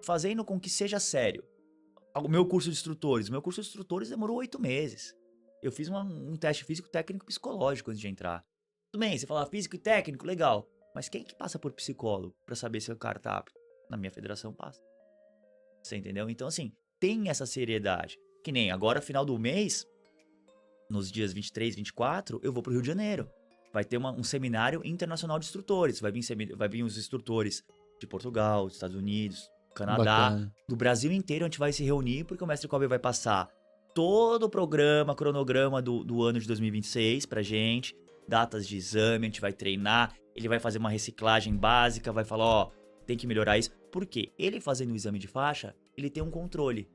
fazendo com que seja sério. O meu curso de instrutores. O meu curso de instrutores demorou 8 meses. Eu fiz um teste físico, técnico e psicológico antes de entrar. Tudo bem, você fala físico e técnico, legal. Mas quem que passa por psicólogo pra saber se o cara tá apto? Na minha federação passa. Você entendeu? Então, assim, tem essa seriedade. Que nem agora, final do mês, nos dias 23, 24, eu vou pro Rio de Janeiro. Vai ter um seminário internacional de instrutores. Vai vir os instrutores de Portugal, dos Estados Unidos, Canadá, Bacana. do Brasil inteiro. A gente vai se reunir porque o mestre Kobe vai passar todo o programa, cronograma do ano de 2026 pra gente. Datas de exame, a gente vai treinar. Ele vai fazer uma reciclagem básica, vai falar, ó, tem que melhorar isso. Por quê? Ele fazendo o exame de faixa, ele tem um controle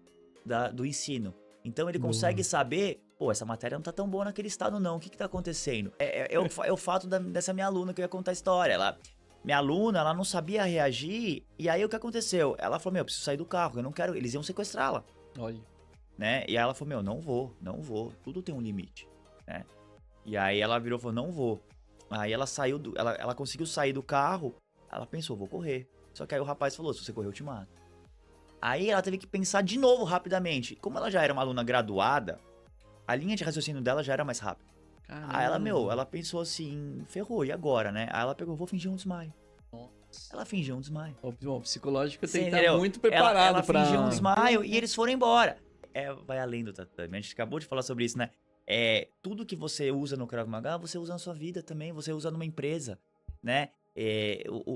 do ensino. Então ele consegue saber, pô, essa matéria não tá tão boa naquele estado não, o que tá acontecendo? É o fato dessa minha aluna que eu ia contar a história, minha aluna, ela não sabia reagir, e aí o que aconteceu? Ela falou, meu, eu preciso sair do carro, eu não quero, eles iam sequestrá-la, Olha. né? E aí ela falou, meu, não vou, tudo tem um limite, né? E aí ela virou e falou, não vou. Aí ela saiu, ela conseguiu sair do carro, ela pensou, vou correr. Só que aí o rapaz falou, se você correr eu te mato. Aí ela teve que pensar de novo rapidamente. Como ela já era uma aluna graduada, a linha de raciocínio dela já era mais rápida. Aí ela pensou assim, ferrou, e agora, né? Aí ela pegou, vou fingir um desmaio. Nossa. Ela fingiu um desmaio. O psicológico Você tem que estar entendeu? muito preparado ela pra... fingiu um desmaio e eles foram embora. Vai além do tatame. A gente acabou de falar sobre isso, né? Tudo que você usa no Krav Maga, você usa na sua vida também, você usa numa empresa, né?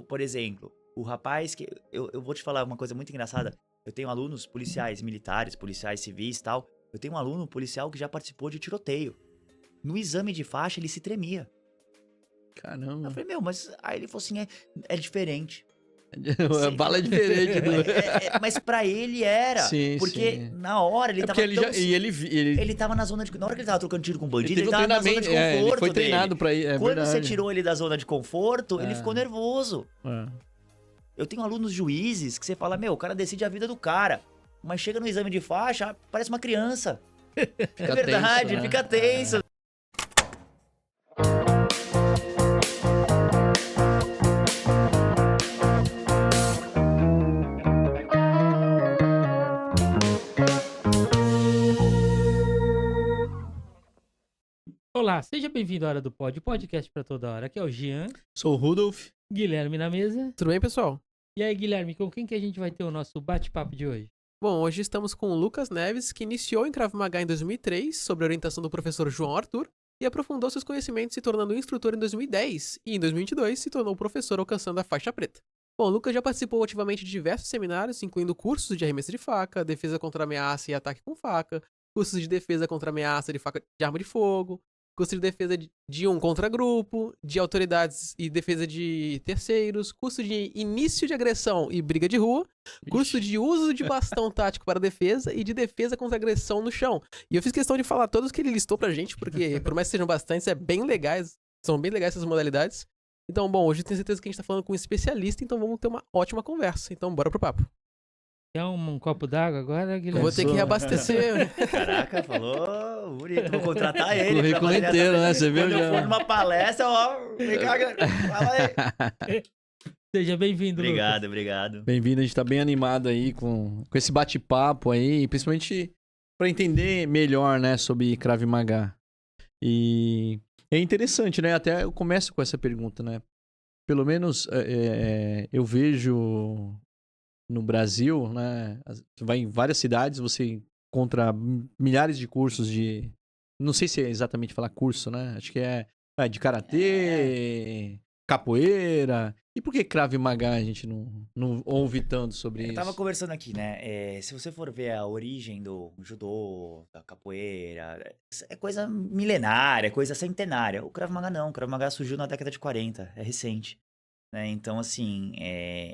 Por exemplo, o rapaz que... Eu vou te falar uma coisa muito engraçada. Eu tenho alunos policiais militares, policiais civis e tal. Eu tenho um aluno policial que já participou de tiroteio. No exame de faixa, ele se tremia. Caramba. Eu falei, meu, mas... Aí ele falou assim, é diferente. A bala é diferente do... Mas pra ele era. Sim, porque sim. na hora ele tava porque ele tava na zona de... Na hora que ele tava trocando tiro com o bandido, ele teve um tava na zona de treinamento, conforto ele foi treinado dele. pra ir, Quando você verdade. tirou ele da zona de conforto, ele ficou nervoso. Eu tenho alunos juízes que você fala, meu, o cara decide a vida do cara. Mas chega no exame de faixa, parece uma criança. Fica verdade, tenso, né? fica tenso. Olá, seja bem-vindo à Hora do Pod, podcast pra toda hora. Aqui é o Jean, Sou o Rudolf. Guilherme na mesa. Tudo bem, pessoal? E aí, Guilherme, com quem que a gente vai ter o nosso bate-papo de hoje? Bom, hoje estamos com o Lucas Neves, que iniciou em Krav Maga em 2003, sob a orientação do professor João Arthur, e aprofundou seus conhecimentos se tornando instrutor em 2010, e em 2022 se tornou professor alcançando a faixa preta. Bom, o Lucas já participou ativamente de diversos seminários, incluindo cursos de arremesso de faca, defesa contra ameaça e ataque com faca, cursos de defesa contra ameaça de faca de arma de fogo, curso de defesa de um contra grupo, de autoridades e defesa de terceiros, curso de início de agressão e briga de rua, curso de uso de bastão tático para defesa e de defesa contra agressão no chão. E eu fiz questão de falar todos que ele listou pra gente, porque por mais que sejam bastantes, são bem legais essas modalidades. Então, bom, hoje eu tenho certeza que a gente tá falando com um especialista, então vamos ter uma ótima conversa. Então, bora pro papo. Quer um copo d'água agora, Guilherme? Eu vou ter que reabastecer. Caraca, falou bonito. Vou contratar ele. Currículo pra fazer inteiro, essa- né? Você viu Quando eu já? for numa palestra, ó, vem cá, fala aí. Seja bem-vindo, Obrigado, Lucas. obrigado. Bem-vindo, a gente tá bem animado aí com esse bate-papo aí, principalmente pra entender melhor, né, sobre Krav Maga. E é interessante, né? Até eu começo com essa pergunta, né? Pelo menos eu vejo no Brasil, né? Você vai em várias cidades, você encontra milhares de cursos de... Não sei se é exatamente falar curso, né? Acho que é de karatê, capoeira. E por que Krav Maga a gente não ouve tanto sobre Eu isso? tava conversando aqui, né? Se você for ver a origem do judô, da capoeira, é coisa milenária, é coisa centenária. O Krav Maga não. O Krav Maga surgiu na década de 40, é recente. Né? Então, assim,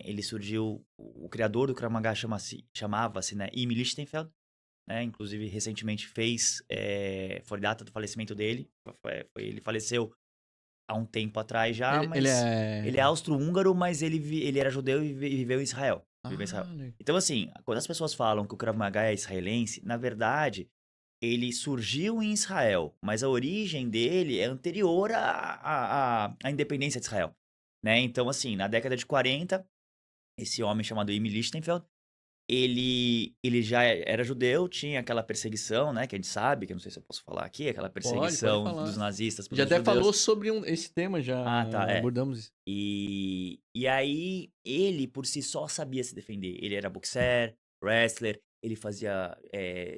ele surgiu... O criador do Krav Maga chamava-se, né, Emil Lichtenfeld, né? Inclusive, recentemente foi data do falecimento dele. Ele faleceu há um tempo atrás já, mas... Ele é austro-húngaro, mas ele era judeu e viveu em Israel. Viveu em Israel. Então, assim, quando as pessoas falam que o Krav Maga é israelense, na verdade, ele surgiu em Israel, mas a origem dele é anterior à independência de Israel. Né? Então, assim, na década de 40, esse homem chamado Emil Lichtenfeld, ele já era judeu, tinha aquela perseguição, né, que a gente sabe, que eu não sei se eu posso falar aqui, aquela Pode perseguição falar. dos nazistas Já pelos até falou judeus. sobre esse tema, já Ah, tá, é. abordamos isso. E aí, ele por si só sabia se defender. Ele era boxer, wrestler, ele fazia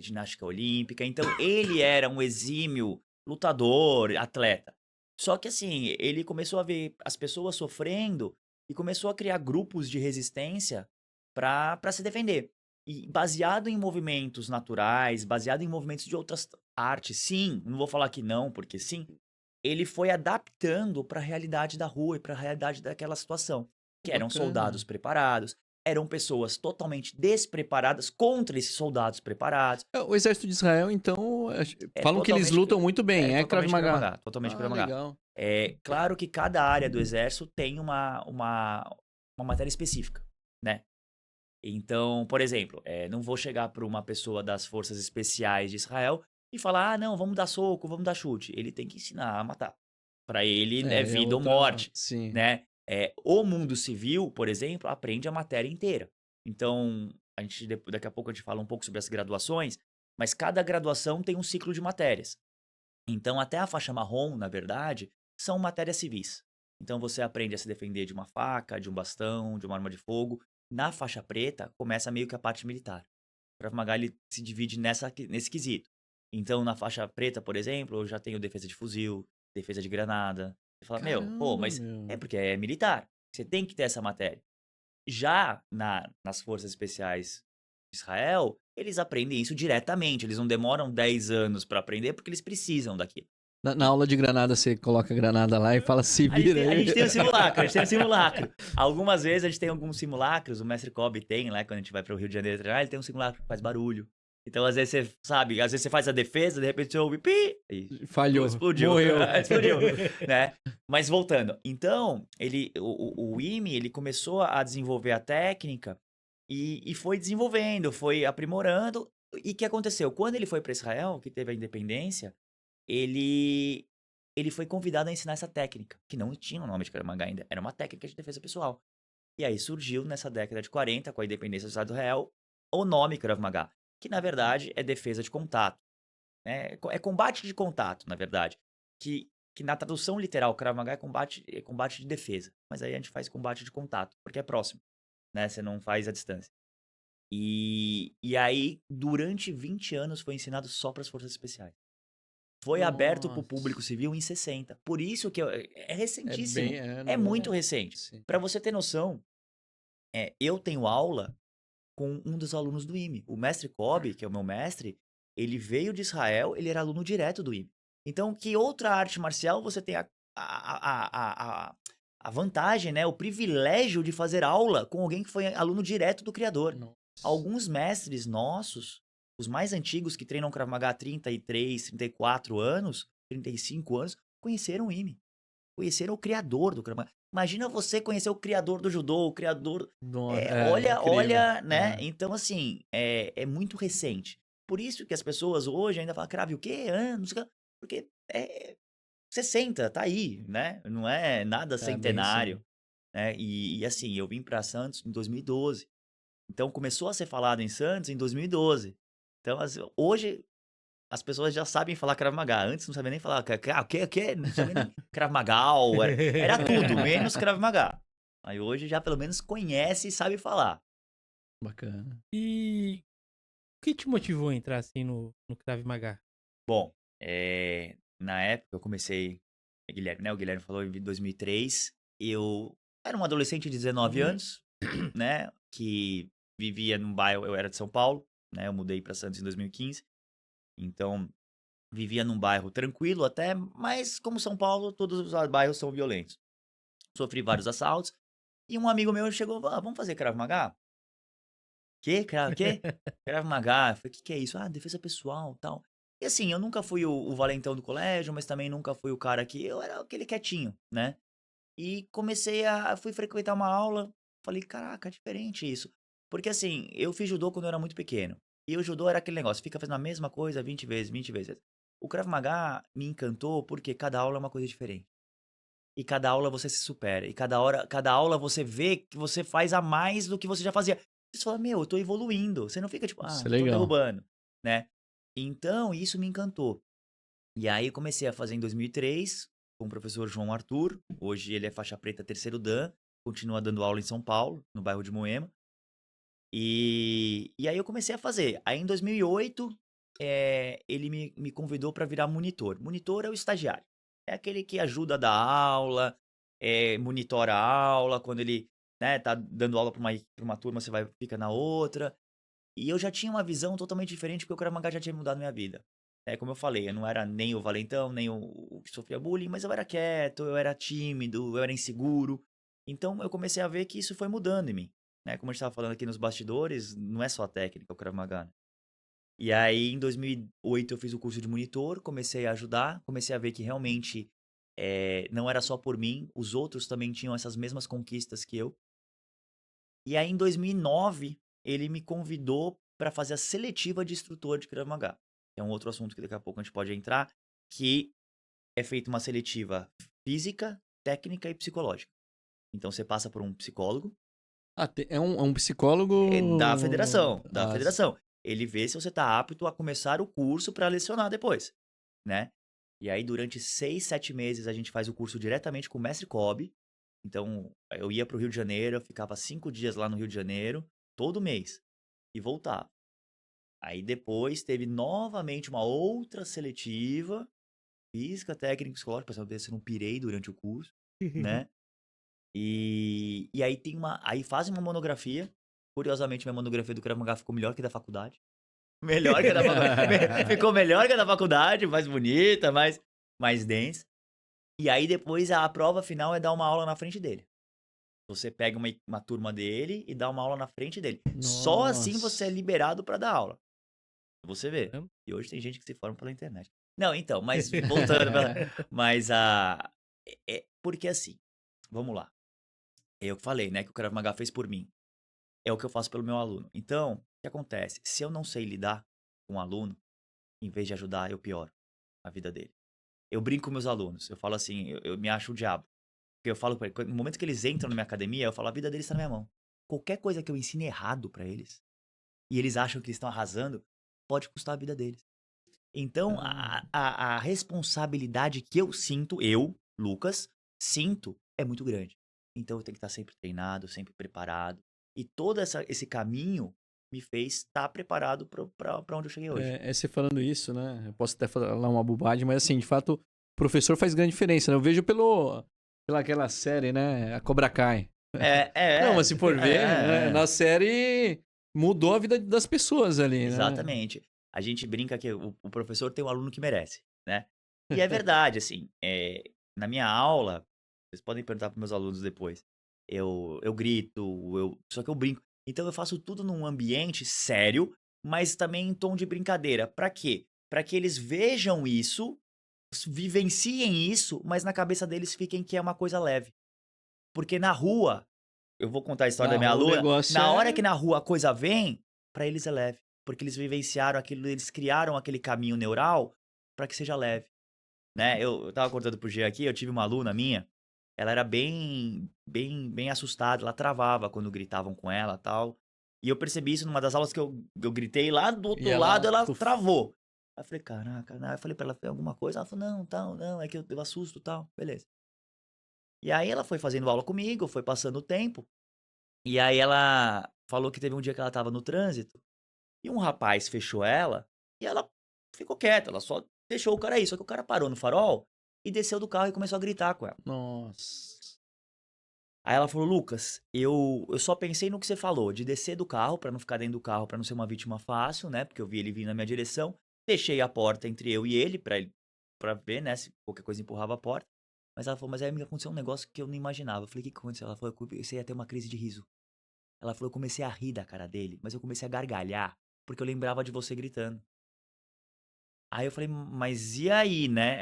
ginástica olímpica, então ele era um exímio lutador, atleta. Só que assim, ele começou a ver as pessoas sofrendo e começou a criar grupos de resistência para se defender. E baseado em movimentos naturais, baseado em movimentos de outras artes, sim, não vou falar que não, porque sim, ele foi adaptando para a realidade da rua e para a realidade daquela situação, que eram soldados Bacana. preparados, eram pessoas totalmente despreparadas contra esses soldados preparados. O exército de Israel, então, É falam que eles totalmente, lutam muito bem, é Krav totalmente Krav Maga. Maga, totalmente Ah, Krav Maga. legal. É claro que cada área do exército tem uma matéria específica, né? Então, por exemplo, não vou chegar para uma pessoa das forças especiais de Israel e falar, ah, não, vamos dar soco, vamos dar chute. Ele tem que ensinar a matar. Para ele é É vida ou outra. morte, Sim. né? O mundo civil, por exemplo, aprende a matéria inteira. Então, daqui a pouco a gente fala um pouco sobre as graduações, mas cada graduação tem um ciclo de matérias. Então, até a faixa marrom, na verdade, são matérias civis. Então, você aprende a se defender de uma faca, de um bastão, de uma arma de fogo. Na faixa preta, começa meio que a parte militar. O Krav Maga ele se divide nesse quesito. Então, na faixa preta, por exemplo, eu já tenho defesa de fuzil, defesa de granada. Você fala, pô, Caramba, mas meu. é porque é militar. Você tem que ter essa matéria. Já nas forças especiais de Israel, eles aprendem isso diretamente. Eles não demoram 10 anos para aprender porque eles precisam daquilo. Na aula de granada, você coloca a granada lá e fala, se vira A aí. gente tem o simulacro, a gente tem o simulacro. Algumas vezes a gente tem alguns simulacros, o mestre Kobe tem, lá, quando a gente vai para o Rio de Janeiro treinar, ele tem um simulacro que faz barulho. Então, às vezes você sabe, às vezes você faz a defesa, de repente você ouve pi, e Falhou. explodiu. Morreu. Explodiu, né? Mas voltando, então, o IME, ele começou a desenvolver a técnica e foi desenvolvendo, foi aprimorando. E o que aconteceu? Quando ele foi para Israel, que teve a independência, ele ele foi convidado a ensinar essa técnica, que não tinha o nome de Krav Maga ainda, era uma técnica de defesa pessoal. E aí surgiu nessa década de 40, com a independência do Estado de Israel, o nome Krav Maga, que na verdade é defesa de contato, né? É combate de contato, na verdade, que na tradução literal Krav Maga é combate de defesa, mas aí a gente faz combate de contato, porque é próximo, né? Você não faz a distância. E aí, durante 20 anos, foi ensinado só para as forças especiais. Foi aberto para o público Nossa. civil em 60. Por isso que é É recentíssimo. bem. É Novo. muito recente. Sim. Para você ter noção, eu tenho aula com um dos alunos do IME. O mestre Kobe, que é o meu mestre, ele veio de Israel, ele era aluno direto do IME. Então, que outra arte marcial você tem a vantagem, né? O privilégio de fazer aula com alguém que foi aluno direto do criador. Nossa. Alguns mestres nossos, os mais antigos que treinam Krav Maga há 33, 34 anos, 35 anos, conheceram o IME. Conheceram o criador do Krav Maga. Imagina você conhecer o criador do judô, o criador... Nossa. olha, né? É. Então, assim, é muito recente. Por isso que as pessoas hoje ainda falam, Krav, o quê? Não sei o quê. Porque 60, tá aí, né? Não é nada Bem centenário. sim. Né? E assim, eu vim para Santos em 2012. Então começou a ser falado em Santos em 2012. Então hoje as pessoas já sabem falar Krav Maga. Antes não sabia nem falar o quê? Não sabia nem Krav Magal. Era tudo, menos Krav Maga. Aí hoje já pelo menos conhece e sabe falar. Bacana. E o que te motivou a entrar assim no Krav Maga? Bom, na época eu comecei, Guilherme, né? O Guilherme falou em 2003. Eu era um adolescente de 19 anos, né? Que vivia num bairro, eu era de São Paulo, né? Eu mudei para Santos em 2015. Então, vivia num bairro tranquilo até, mas como São Paulo, todos os bairros são violentos. Sofri vários assaltos. E um amigo meu chegou, vamos fazer Krav Maga? Quê? Krav Maga. Eu falei, o que é isso? Ah, defesa pessoal, tal. E assim, eu nunca fui o valentão do colégio, mas também nunca fui o cara que... Eu era aquele quietinho, né? E fui frequentar uma aula, falei, caraca, diferente isso. Porque assim, eu fiz judô quando eu era muito pequeno. E o judô era aquele negócio, fica fazendo a mesma coisa 20 vezes, 20 vezes. O Krav Maga me encantou porque cada aula é uma coisa diferente. E cada aula você se supera. E cada aula você vê que você faz a mais do que você já fazia. você fala, meu, eu tô evoluindo. Você não fica tipo, Isso é tô legal. derrubando, né? Então, isso me encantou. E aí, eu comecei a fazer em 2003 com o professor João Arthur. Hoje ele é faixa preta terceiro Dan. Continua dando aula em São Paulo, no bairro de Moema. E aí eu comecei a fazer. Aí em 2008, ele me convidou para virar monitor. Monitor é o estagiário. É aquele que ajuda a dar aula, monitora a aula. Quando ele, né, tá dando aula para uma turma, você fica na outra. E eu já tinha uma visão totalmente diferente, porque o Krav Maga já tinha mudado minha vida. Como eu falei, eu não era nem o valentão, nem o que sofria bullying, mas eu era quieto, eu era tímido, eu era inseguro. Então eu comecei a ver que isso foi mudando em mim. Como a gente estava falando aqui nos bastidores, não é só a técnica, o Krav Maga. E aí, em 2008, eu fiz o curso de monitor, comecei a ajudar, comecei a ver que realmente não era só por mim, os outros também tinham essas mesmas conquistas que eu. E aí, em 2009, ele me convidou para fazer a seletiva de instrutor de Krav Maga. É um outro assunto que daqui a pouco a gente pode entrar, que é feita uma seletiva física, técnica e psicológica. Então, você passa por um psicólogo, É um psicólogo. da federação, da Ah, federação. Ele vê se você está apto a começar o curso para lecionar depois, né? E aí, durante 6, 7 meses, a gente faz o curso diretamente com o mestre Kobe. Então, eu ia para o Rio de Janeiro, eu ficava 5 dias lá no Rio de Janeiro, todo mês, e voltava. Aí depois teve novamente uma outra seletiva, física, técnica, psicológica, para saber se eu não pirei durante o curso, né? E aí aí fazem uma monografia. Curiosamente, minha monografia do Krav Maga ficou melhor que a da faculdade. Melhor que a da faculdade. Ficou melhor que a da faculdade, mais bonita, mais densa. E aí depois a prova final é dar uma aula na frente dele. Você pega uma turma dele e dá uma aula na frente dele. Só assim você é Nossa. liberado para dar aula. Você vê. Caramba. E hoje tem gente que se forma pela internet. Não, então, mas voltando mas porque assim, vamos lá. Eu falei, né, que o Krav Maga fez por mim. É o que eu faço pelo meu aluno. Então, o que acontece? Se eu não sei lidar com um aluno, em vez de ajudar, eu pioro a vida dele. Eu brinco com meus alunos. Eu falo assim, eu me acho o diabo. Porque eu falo pra eles, no momento que eles entram na minha academia, eu falo, a vida deles tá na minha mão. Qualquer coisa que eu ensine errado pra eles, e eles acham que eles estão arrasando, pode custar a vida deles. Então, a responsabilidade que eu sinto, Lucas, sinto, é muito grande. Então, eu tenho que estar sempre treinado, sempre preparado. E todo esse caminho me fez estar preparado para onde eu cheguei hoje. Você falando isso, né? Eu posso até falar uma bobagem, mas assim, de fato, o professor faz grande diferença, né? Eu vejo pela aquela série, né? A Cobra Kai. Não, mas se for ver, né? Na série mudou a vida das pessoas ali, né? Exatamente. A gente brinca que o professor tem um aluno que merece, né? E é verdade, assim, na minha aula, vocês podem perguntar para meus alunos depois, eu grito, só que eu brinco. Então eu faço tudo num ambiente sério, mas também em tom de brincadeira. Pra quê? Pra que eles vejam isso, vivenciem isso, mas na cabeça deles fiquem que é uma coisa leve. Porque na rua, eu vou contar a história Na da minha rua o aluna, negócio na hora é- que na rua a coisa vem, pra eles é leve. Porque eles vivenciaram aquilo, eles criaram aquele caminho neural pra que seja leve, né? Eu tava contando pro G aqui, eu tive uma aluna minha, ela era bem assustada, ela travava quando gritavam com ela, tal. E eu percebi isso numa das aulas que eu gritei lá do E outro lado, ela puf, travou. Aí eu falei, caraca, né? Eu falei pra ela, tem alguma coisa? Ela falou, não, tal, não, é que eu assusto, tal, beleza. E aí ela foi fazendo aula comigo, foi passando o tempo, e aí ela falou que teve um dia que ela tava no trânsito, e um rapaz fechou ela, e ela ficou quieta, ela só deixou o cara aí. Só que o cara parou no farol e desceu do carro e começou a gritar com ela. nossa. Aí ela falou, Lucas, eu só pensei no que você falou, de descer do carro, pra não ficar dentro do carro, pra não ser uma vítima fácil, né? Porque eu vi ele vindo na minha direção. Deixei a porta entre eu e ele, pra ver, né, se qualquer coisa empurrava a porta. Mas ela falou, mas aí me aconteceu um negócio que eu não imaginava. Eu falei, o que aconteceu? Ela falou, eu comecei a ter uma crise de riso. Ela falou, eu comecei a rir da cara dele, mas eu comecei a gargalhar, porque eu lembrava de você gritando. Aí eu falei, mas e aí, né?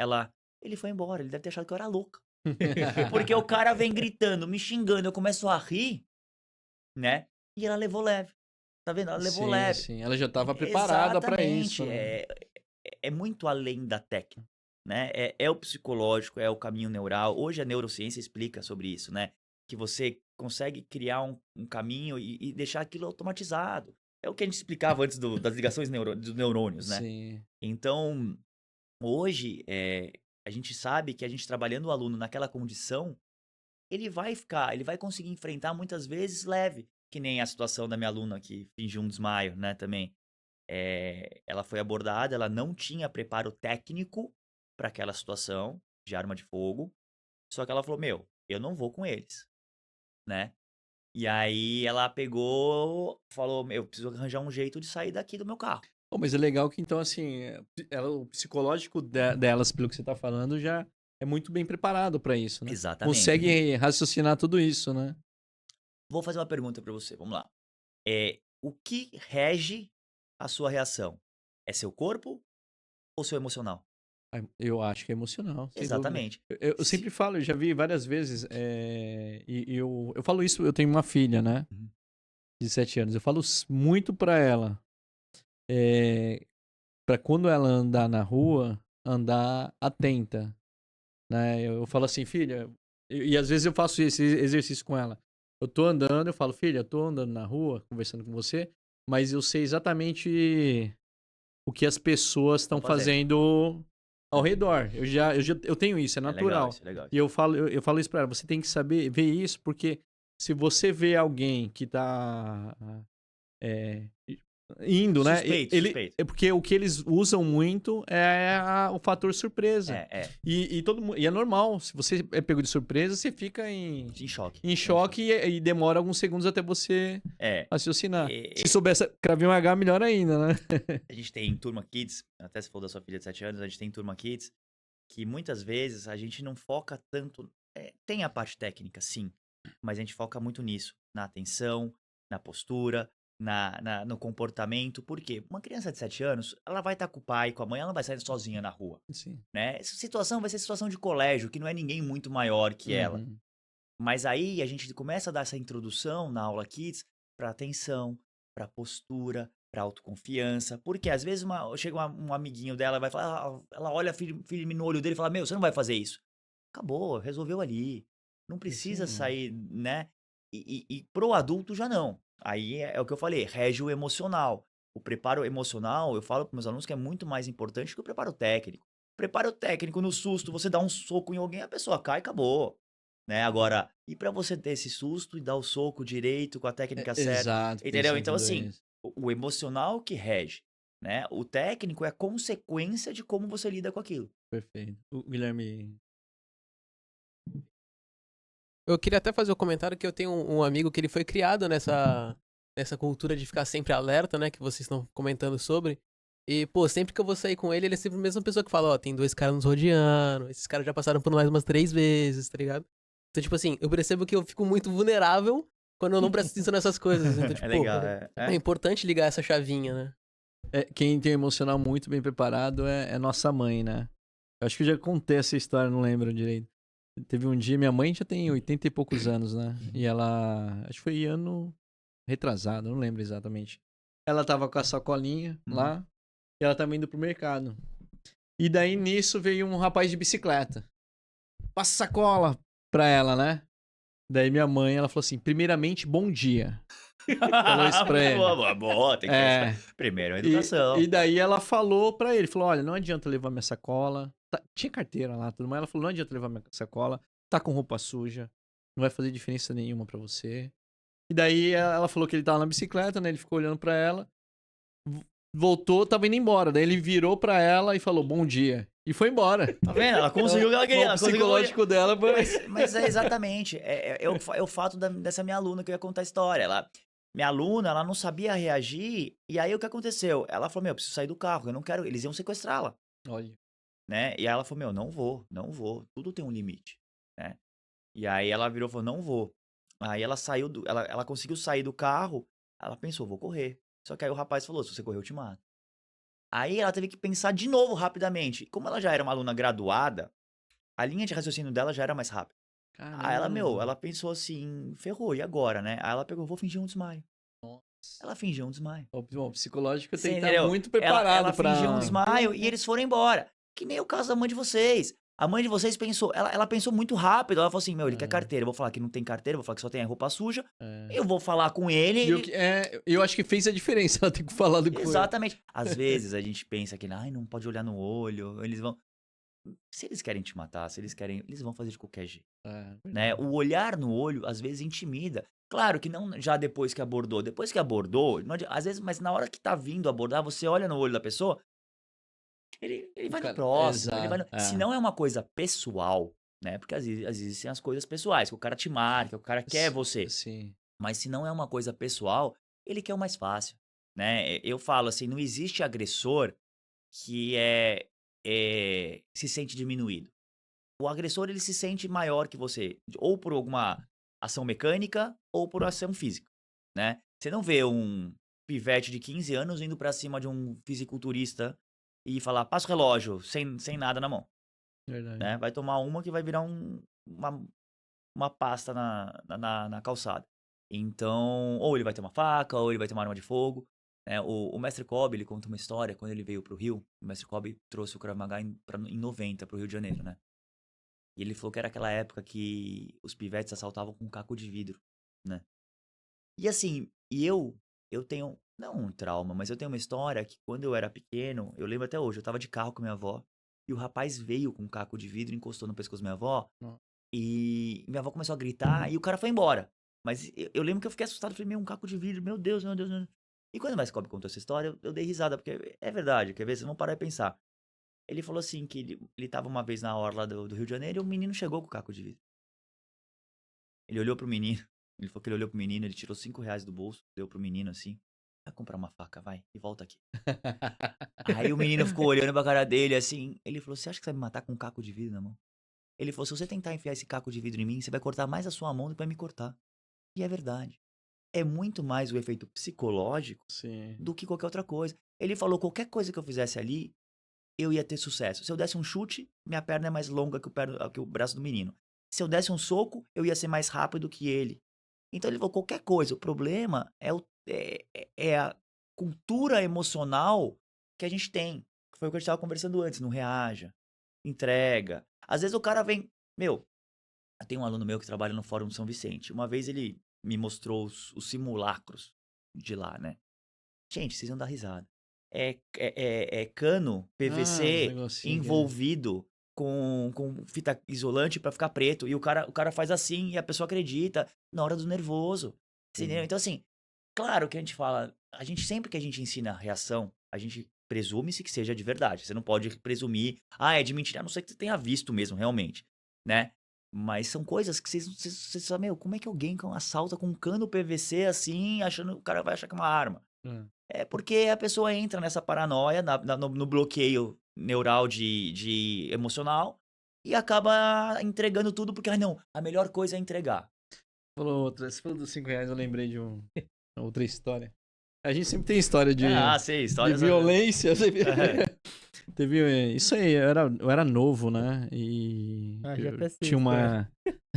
Ele foi embora, ele deve ter achado que eu era louca. Porque o cara vem gritando, me xingando, eu começo a rir, né? E ela levou leve. Tá vendo? Ela levou Sim, leve. sim. Ela já estava preparada para isso, Exatamente. né? É muito além da técnica, né? É o psicológico, é o caminho neural. Hoje a neurociência explica sobre isso, né? que você consegue criar um caminho e deixar aquilo automatizado. É o que a gente explicava antes das ligações dos neurônios, né? Sim. Então, hoje, a gente sabe que a gente trabalhando o aluno naquela condição, ele vai conseguir enfrentar muitas vezes leve, que nem a situação da minha aluna que fingiu um desmaio, né, também. Ela foi abordada, ela não tinha preparo técnico para aquela situação de arma de fogo, só que ela falou, meu, eu não vou com eles, né? E aí ela pegou, falou, meu, eu preciso arranjar um jeito de sair daqui do meu carro. Pô, mas é legal que então, assim, o psicológico delas, pelo que você tá falando, já é muito bem preparado pra isso, né? Exatamente. Consegue raciocinar tudo isso, né? Vou fazer uma pergunta para você, vamos lá. O que rege a sua reação? É seu corpo ou seu emocional? Eu acho que é emocional, sem dúvida. Exatamente. Eu Se- sempre falo, eu já vi várias vezes, e eu falo isso, eu tenho uma filha, né? Uhum. De 7 anos. Eu falo muito pra ela, pra quando ela andar na rua, andar atenta, né? Eu falo assim, filha, e às vezes eu faço esse exercício com ela. Eu tô andando, eu falo, filha, eu tô andando na rua, conversando com você, mas eu sei exatamente o que as pessoas estão Tão fazendo. fazendo ao redor. Eu tenho isso, é É legal natural. isso, é legal E eu falo isso pra ela, você tem que saber ver isso, porque se você vê alguém que tá indo, né? Suspeito. É porque o que eles usam muito é o fator surpresa. É, E todo mundo, e é normal, se você é pego de surpresa, você fica em choque. em choque e demora alguns segundos até você É, raciocinar. e- Se soubesse Krav Maga, melhor ainda, né? a gente tem Turma Kids, até se for da sua filha de 7 anos, a gente tem Turma Kids, que muitas vezes a gente não foca tanto. Tem a parte técnica, sim, mas a gente foca muito nisso, na atenção, na postura, no comportamento. Por quê? Uma criança de 7 anos, ela vai estar com o pai, com a mãe, ela não vai sair sozinha na rua, Sim. né? Essa situação vai ser situação de colégio, que não é ninguém muito maior que ela. Uhum. Mas aí a gente começa a dar essa introdução na aula Kids para atenção, para postura, para autoconfiança. Porque às vezes chega um amiguinho dela, vai falar, ela olha firme no olho dele e fala: Meu, você não vai fazer isso. Acabou, resolveu ali. Não precisa Sim. sair, né? E pro adulto já não. Aí é o que eu falei, rege o emocional. O preparo emocional, eu falo para meus alunos que é muito mais importante que o preparo técnico. Preparo técnico, no susto, você dá um soco em alguém, a pessoa cai e acabou. Né? Agora, e para você ter esse susto e dar o soco direito com a técnica certa, Exato, entendeu? pensando Então, tudo assim, isso. o emocional que rege, né? O técnico é a consequência de como você lida com aquilo. Perfeito. O Guilherme. Eu queria até fazer um comentário que eu tenho um amigo que ele foi criado nessa cultura de ficar sempre alerta, né? Que vocês estão comentando sobre. E, pô, sempre que eu vou sair com ele, ele é sempre a mesma pessoa que fala, ó, tem 2 caras nos rodeando, esses caras já passaram por nós umas 3 vezes, tá ligado? Então, tipo assim, eu percebo que eu fico muito vulnerável quando eu não presto atenção nessas coisas. Então, tipo, É legal, é importante ligar essa chavinha, né? Quem tem o emocional muito bem preparado é nossa mãe, né? Eu acho que eu já contei essa história, não lembro direito. Teve um dia, minha mãe já tem 80 e poucos anos, né? E ela, acho que foi ano retrasado, não lembro exatamente. Ela tava com a sacolinha lá e ela tava indo pro mercado. E daí nisso veio um rapaz de bicicleta. Passa sacola pra ela, né? Daí minha mãe, ela falou assim: primeiramente, bom dia. Falou isso pra ele. Boa, tem que primeiro a educação. E daí ela falou pra ele, falou, olha, não adianta levar minha sacola. Tinha carteira lá, tudo mais. Ela falou, não adianta levar minha sacola. Tá com roupa suja. Não vai fazer diferença nenhuma pra você. E daí ela falou que ele tava na bicicleta, né? Ele ficou olhando pra ela. Voltou, tava indo embora. Daí ele virou pra ela e falou, bom dia. E foi embora. Tá vendo? Ela conseguiu o que ela queria. O Ela conseguiu psicológico dela foi... Mas é exatamente. É o fato dessa minha aluna que eu ia contar a história. Minha aluna, ela não sabia reagir. E aí o que aconteceu? Ela falou: Meu, eu preciso sair do carro, eu não quero. Eles iam sequestrá-la. Olha. Né? E aí ela falou: Meu, não vou. Tudo tem um limite. Né? E aí ela virou e falou: Não vou. Aí ela saiu ela conseguiu sair do carro. Ela pensou: Vou correr. Só que aí o rapaz falou: Se você correr, eu te mato. Aí ela teve que pensar de novo rapidamente. Como ela já era uma aluna graduada, a linha de raciocínio dela já era mais rápida. Aí ela pensou assim, ferrou, e agora, né? Aí ela pegou, vou fingir um desmaio. Nossa. Ela fingiu um desmaio. O psicológico Você tem que estar entendeu? muito preparado ela pra... fingiu um desmaio e eles foram embora. Que nem o caso da mãe de vocês. A mãe de vocês pensou, ela pensou muito rápido. Ela falou assim, meu, ele quer carteira. Eu vou falar que não tem carteira, eu vou falar que só tem a roupa suja. Eu vou falar com ele. Eu acho que fez a diferença ela ter falado com ele. Exatamente. Às vezes a gente pensa que, ai, não pode olhar no olho. Eles vão. Se eles querem te matar, se eles querem, eles vão fazer de qualquer jeito. Né? O olhar no olho, às vezes, intimida. Claro que não já depois que abordou. Depois que abordou, às vezes, mas na hora que tá vindo abordar, você olha no olho da pessoa, ele vai no próximo. Ele vai Se não é uma coisa pessoal, né? Porque às vezes existem as coisas pessoais, que o cara te marca, o cara quer você. Sim. Mas se não é uma coisa pessoal, ele quer o mais fácil, né? Eu falo assim, não existe agressor que se sente diminuído. O agressor, ele se sente maior que você, ou por alguma ação mecânica, ou por ação física, né? Você não vê um pivete de 15 anos indo pra cima de um fisiculturista e falar, passa o relógio, sem nada na mão, Verdade. né? Vai tomar uma que vai virar uma pasta na calçada. Então, ou ele vai ter uma faca, ou ele vai ter uma arma de fogo. Né? O Mestre Kobe, ele conta uma história, quando ele veio pro Rio, o Mestre Kobe trouxe o Krav Maga em 90 pro Rio de Janeiro, né? E ele falou que era aquela época que os pivetes assaltavam com um caco de vidro, né? E assim, eu tenho, não um trauma, mas eu tenho uma história que quando eu era pequeno, eu lembro até hoje, eu tava de carro com minha avó, e o rapaz veio com um caco de vidro, encostou no pescoço da minha avó, e minha avó começou a gritar, e o cara foi embora. Mas eu lembro que eu fiquei assustado, falei, meu, um caco de vidro, meu Deus, meu Deus, meu Deus. E quando o Mestre Kobe contou essa história, eu dei risada, porque é verdade, quer ver, vocês vão parar e pensar. Ele falou assim, que ele tava uma vez na orla do Rio de Janeiro e o menino chegou com o caco de vidro. Ele olhou pro menino, ele falou que ele olhou pro menino, ele tirou R$5 do bolso, deu pro menino assim, vai comprar uma faca, vai, e volta aqui. Aí o menino ficou olhando pra cara dele assim, ele falou, você acha que você vai me matar com um caco de vidro na mão? Ele falou, se você tentar enfiar esse caco de vidro em mim, você vai cortar mais a sua mão do que vai me cortar. E é verdade. É muito mais o efeito psicológico do que qualquer outra coisa. Ele falou, qualquer coisa que eu fizesse ali, eu ia ter sucesso. Se eu desse um chute, minha perna é mais longa que o braço do menino. Se eu desse um soco, eu ia ser mais rápido que ele. Então ele falou, qualquer coisa. O problema é a cultura emocional que a gente tem. Que foi o que a gente estava conversando antes, não reaja, entrega. Às vezes o cara vem... Meu, tem um aluno meu que trabalha no Fórum de São Vicente. Uma vez ele me mostrou os simulacros de lá, né? Gente, vocês vão dar risada. É cano PVC envolvido com fita isolante pra ficar preto. E o cara faz assim e a pessoa acredita na hora do nervoso. Entendeu? Então, assim, claro que a gente fala... sempre que a gente ensina reação, a gente presume-se que seja de verdade. Você não pode presumir, é de mentira, a não ser que você tenha visto mesmo, realmente, né? Mas são coisas que vocês sabem, meu, como é que alguém assalta com um cano PVC assim, achando que o cara vai achar que é uma arma? É porque a pessoa entra nessa paranoia, no bloqueio neural de emocional e acaba entregando tudo porque, não, a melhor coisa é entregar. Você falou dos R$5, eu lembrei de outra história. A gente sempre tem história de violência. Teve isso aí, eu era novo, né? E tinha uma...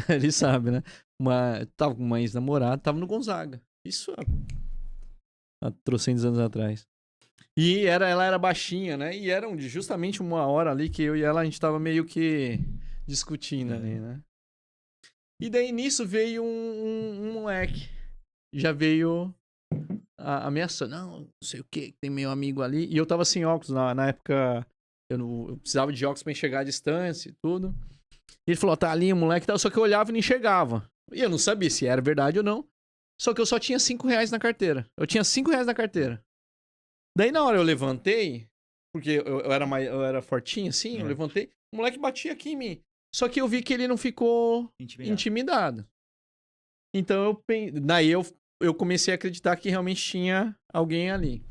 Ele sabe, né? Tava com uma ex-namorada, tava no Gonzaga. Isso há trocentos anos atrás. E ela era baixinha, né? E era justamente uma hora ali que eu e ela, a gente tava meio que discutindo ali, né? E daí nisso veio um moleque. Já veio ameaçando. Não sei o que, tem meu amigo ali. E eu tava sem óculos na época. Eu precisava de óculos pra enxergar a distância e tudo. E ele falou, tá ali o moleque e tal. Só que eu olhava e não enxergava. E eu não sabia se era verdade ou não. Só que eu só tinha R$5 na carteira. Eu tinha R$5 na carteira. Daí na hora eu levantei, porque eu era fortinho assim, eu levantei, o moleque batia aqui em mim. Só que eu vi que ele não ficou intimidado. Então daí eu comecei a acreditar que realmente tinha alguém ali.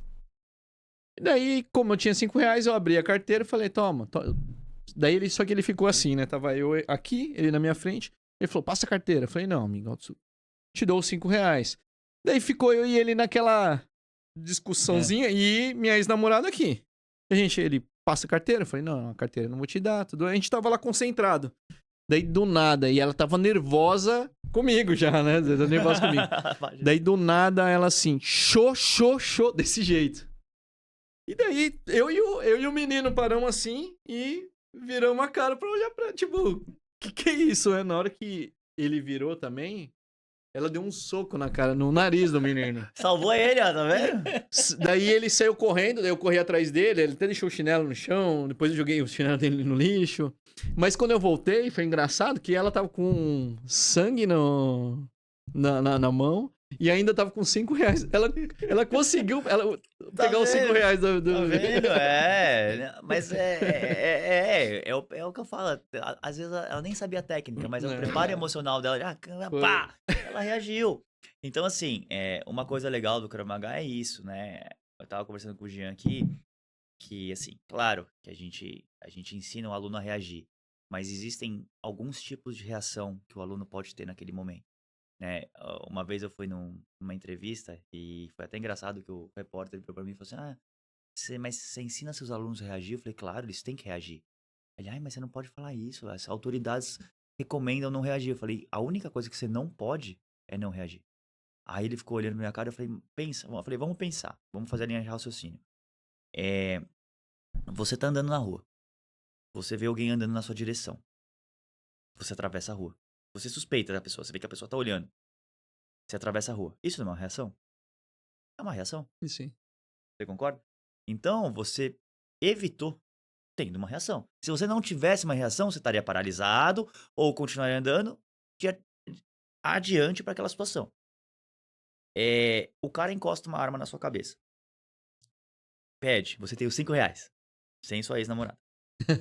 E daí, como eu tinha R$5, eu abri a carteira e falei, toma. Daí só que ele ficou assim, né? Tava eu aqui, ele na minha frente. Ele falou, passa a carteira. Eu falei, não, amigo, te dou os R$5. Daí ficou eu e ele naquela discussãozinha e minha ex-namorada aqui. Ele passa a carteira? Eu falei, não, a carteira eu não vou te dar. Tudo. A gente tava lá concentrado. Daí do nada, e ela tava nervosa comigo já, né? Nervosa comigo. Daí do nada ela assim, show, desse jeito. E daí eu e o menino paramos assim e viramos a cara pra olhar pra, tipo, que é isso, né? Na hora que ele virou também, ela deu um soco na cara, no nariz do menino. Salvou ele, ó, tá vendo? Daí ele saiu correndo, daí eu corri atrás dele, ele até deixou o chinelo no chão, depois eu joguei o chinelo dele no lixo. Mas quando eu voltei, foi engraçado que ela tava com sangue na mão e ainda tava com R$5. Ela conseguiu pegar os vendo? R$5 do... Tá vendo? Mas é o que eu falo. Às vezes ela nem sabia a técnica, mas o preparo emocional dela, pá, ela reagiu. Então, assim, uma coisa legal do Krav Maga é isso, né? Eu tava conversando com o Jean aqui, que, assim, claro que a gente ensina o aluno a reagir, mas existem alguns tipos de reação que o aluno pode ter naquele momento, né? Uma vez eu fui numa entrevista e foi até engraçado que o repórter virou pra mim e falou assim, mas você ensina seus alunos a reagir? Eu falei, claro, eles têm que reagir. Ele, mas você não pode falar isso, as autoridades recomendam não reagir. Eu falei, a única coisa que você não pode é não reagir. Aí ele ficou olhando na minha cara, eu falei, pensa. Eu falei, vamos pensar, vamos fazer a linha de raciocínio. Você tá andando na rua, você vê alguém andando na sua direção, você atravessa a rua. Você suspeita da pessoa, você vê que a pessoa tá olhando. Você atravessa a rua. Isso não é uma reação? É uma reação. Sim. Você concorda? Então, você evitou tendo uma reação. Se você não tivesse uma reação, você estaria paralisado ou continuaria andando adiante para aquela situação. O cara encosta uma arma na sua cabeça. Pede, você tem os R$5, sem sua ex-namorada.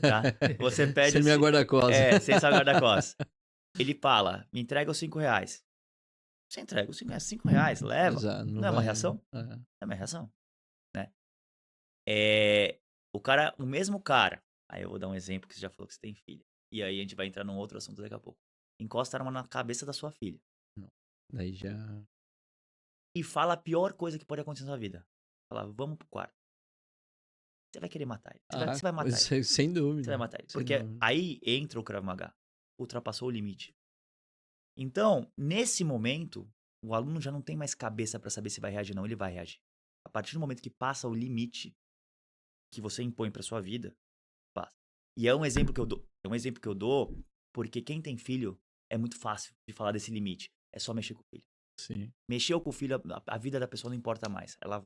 Tá? Você pede Sem minha guarda-costas. sem sua guarda-costas. Ele fala, me entrega os R$5. Você entrega os R$5, leva. Exato, não é uma vai- reação? É. Não é uma reação, né? O mesmo cara, aí eu vou dar um exemplo que você já falou que você tem filha. E aí a gente vai entrar num outro assunto daqui a pouco. Encosta a arma na cabeça da sua filha. Daí já... E fala a pior coisa que pode acontecer na sua vida. Fala, vamos pro quarto. Você vai querer matar ele. Você vai matar ele. Sem dúvida. Você vai matar ele. Sem Porque dúvida. aí entra o Krav Maga. Ultrapassou o limite. Então, nesse momento, o aluno já não tem mais cabeça pra saber se vai reagir ou não. Ele vai reagir. A partir do momento que passa o limite que você impõe pra sua vida, passa. E é um exemplo que eu dou porque quem tem filho é muito fácil de falar desse limite. É só mexer com o filho. Sim. Mexeu com o filho, a vida da pessoa não importa mais. Ela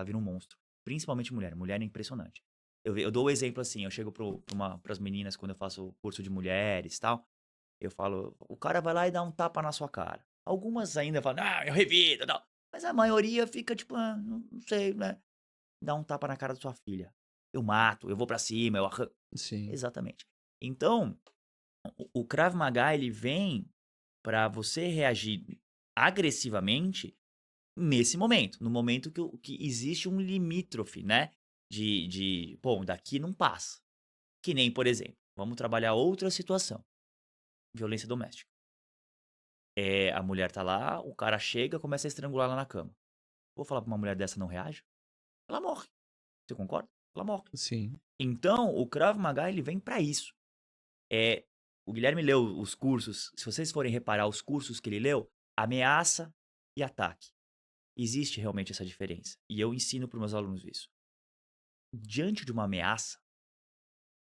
vira um monstro. Principalmente mulher. Mulher é impressionante. Eu dou o exemplo assim, eu chego pras meninas quando eu faço curso de mulheres e tal. Eu falo, o cara vai lá e dá um tapa na sua cara. Algumas ainda falam, eu revido e tal. Mas a maioria fica tipo, não sei, né? Dá um tapa na cara da sua filha. Eu mato, eu vou pra cima, eu arranco. Sim. Exatamente. Então, o Krav Maga, ele vem pra você reagir agressivamente nesse momento. No momento que existe um limítrofe, né? Bom, daqui não passa. Que nem, por exemplo, vamos trabalhar outra situação. Violência doméstica. A mulher tá lá, o cara chega, começa a estrangular lá na cama. Vou falar pra uma mulher dessa não reage? Ela morre. Você concorda? Ela morre. Sim. Então, o Krav Maga, ele vem pra isso. O Guilherme leu os cursos. Se vocês forem reparar os cursos que ele leu, ameaça e ataque. Existe realmente essa diferença. E eu ensino para meus alunos isso. Diante de uma ameaça,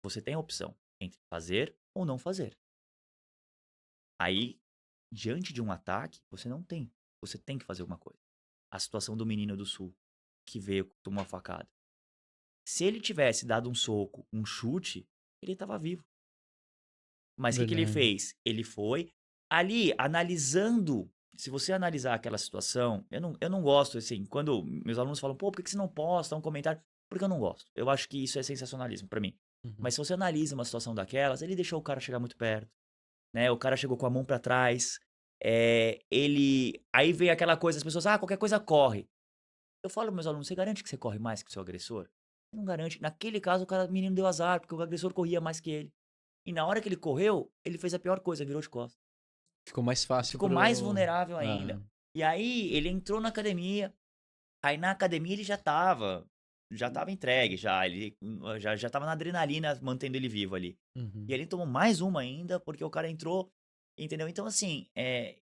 você tem a opção entre fazer ou não fazer. Aí, diante de um ataque, você não tem. Você tem que fazer alguma coisa. A situação do menino do sul, que veio, tomou uma facada. Se ele tivesse dado um soco, um chute, ele estava vivo. Mas o que ele fez? Ele foi ali analisando. Se você analisar aquela situação, eu não gosto, assim, quando meus alunos falam, por que você não posta um comentário? Porque eu não gosto. Eu acho que isso é sensacionalismo pra mim. Uhum. Mas se você analisa uma situação daquelas, ele deixou o cara chegar muito perto, né? O cara chegou com a mão pra trás. Aí vem aquela coisa, as pessoas, qualquer coisa corre. Eu falo pros meus alunos, você garante que você corre mais que o seu agressor? Não garante. Naquele caso, o menino deu azar, porque o agressor corria mais que ele. E na hora que ele correu, ele fez a pior coisa, virou de costas. Ficou mais fácil. Ficou mais vulnerável ainda. E aí, ele entrou na academia. Aí, na academia, ele já tava entregue, já. Ele já tava na adrenalina, mantendo ele vivo ali. Uhum. E ele tomou mais uma ainda, porque o cara entrou, entendeu? Então, assim,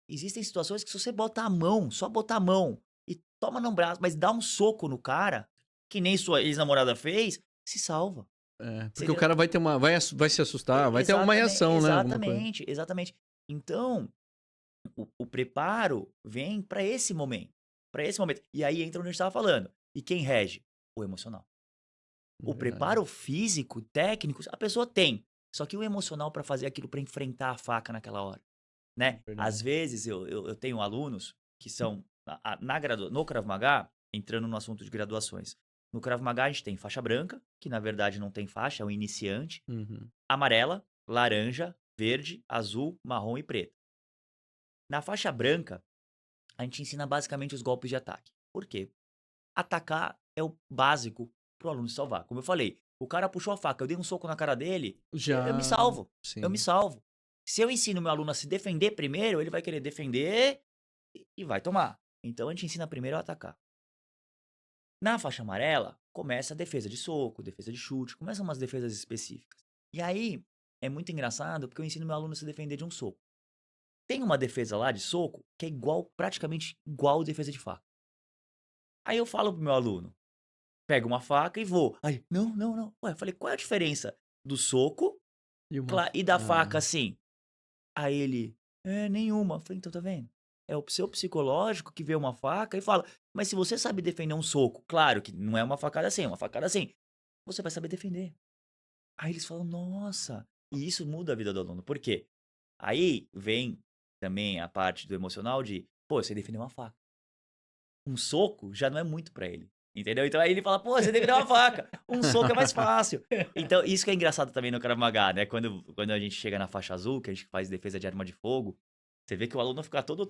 existem situações que se você botar a mão, só botar a mão, e toma no braço, mas dá um soco no cara, que nem sua ex-namorada fez, se salva. Porque Seria- o cara vai ter vai se assustar, vai ter uma Exatamente, reação, né? Alguma coisa. Exatamente, exatamente. Então, o preparo vem para esse momento. Para esse momento. E aí entra onde a gente estava falando. E quem rege? O emocional. O Verdade. preparo físico, técnico, a pessoa tem. Só que o emocional para fazer aquilo, para enfrentar a faca naquela hora, né? Verdade. Às vezes eu tenho alunos que são no Krav Maga, entrando no assunto de graduações. No Krav Maga a gente tem faixa branca, que na verdade não tem faixa, é um iniciante, Uhum. amarela, laranja, verde, azul, marrom e preto. Na faixa branca, a gente ensina basicamente os golpes de ataque. Por quê? Atacar é o básico pro aluno se salvar. Como eu falei, o cara puxou a faca, eu dei um soco na cara dele, eu me salvo. Sim. Eu me salvo. Se eu ensino meu aluno a se defender primeiro, ele vai querer defender e vai tomar. Então a gente ensina primeiro a atacar. Na faixa amarela, começa a defesa de soco, defesa de chute, começam umas defesas específicas. E aí, é muito engraçado porque eu ensino meu aluno a se defender de um soco. Tem uma defesa lá de soco que é praticamente igual defesa de faca. Aí eu falo pro meu aluno, pega uma faca e vou. Aí, não, não, não. Ué, eu falei, qual é a diferença do soco e da faca assim? Aí ele, nenhuma. Eu falei, então tá vendo? É o seu psicológico que vê uma faca e fala, mas se você sabe defender um soco, claro que não é uma facada assim, é uma facada assim, você vai saber defender. Aí eles falam, nossa. E isso muda a vida do aluno. Por quê? Aí vem também a parte do emocional de, pô, você defendeu uma faca. Um soco já não é muito pra ele. Entendeu? Então aí ele fala, pô, você defendeu uma faca. Um soco é mais fácil. Então, isso que é engraçado também no Krav Maga, né? Quando a gente chega na faixa azul, que a gente faz defesa de arma de fogo, você vê que o aluno fica todo.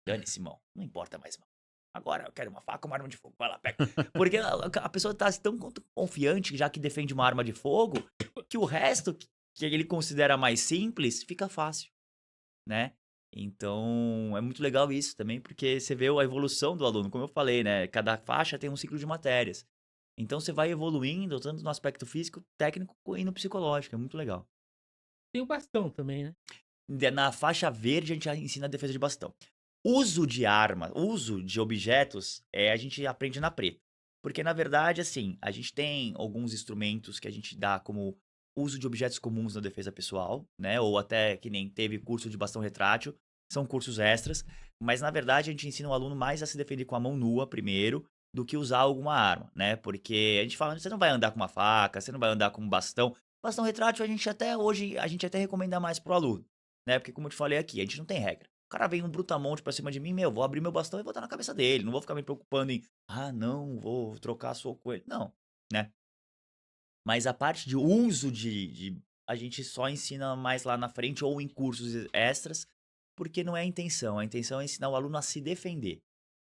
Dane-se, mão. Não importa mais, mão. Agora eu quero uma faca ou uma arma de fogo. Vai lá, pega. Porque a pessoa tá tão confiante, já que defende uma arma de fogo, que o resto, que ele considera mais simples, fica fácil, né? Então, é muito legal isso também, porque você vê a evolução do aluno. Como eu falei, né? Cada faixa tem um ciclo de matérias. Então, você vai evoluindo, tanto no aspecto físico, técnico e no psicológico. É muito legal. Tem o bastão também, né? Na faixa verde, a gente já ensina a defesa de bastão. Uso de arma, uso de objetos, a gente aprende na preta. Porque, na verdade, assim, a gente tem alguns instrumentos que a gente dá como uso de objetos comuns na defesa pessoal, né? Ou até que nem teve curso de bastão retrátil, são cursos extras. Mas, na verdade, a gente ensina o aluno mais a se defender com a mão nua primeiro, do que usar alguma arma, né? Porque a gente fala, você não vai andar com uma faca, você não vai andar com um bastão. Bastão retrátil, a gente até recomenda mais pro aluno, né? Porque, como eu te falei aqui, a gente não tem regra. O cara vem um brutamonte pra cima de mim, vou abrir meu bastão e botar na cabeça dele. Não vou ficar me preocupando em, não, vou trocar soco com ele. Não, né? Mas a parte de uso a gente só ensina mais lá na frente ou em cursos extras, porque não é a intenção. A intenção é ensinar o aluno a se defender,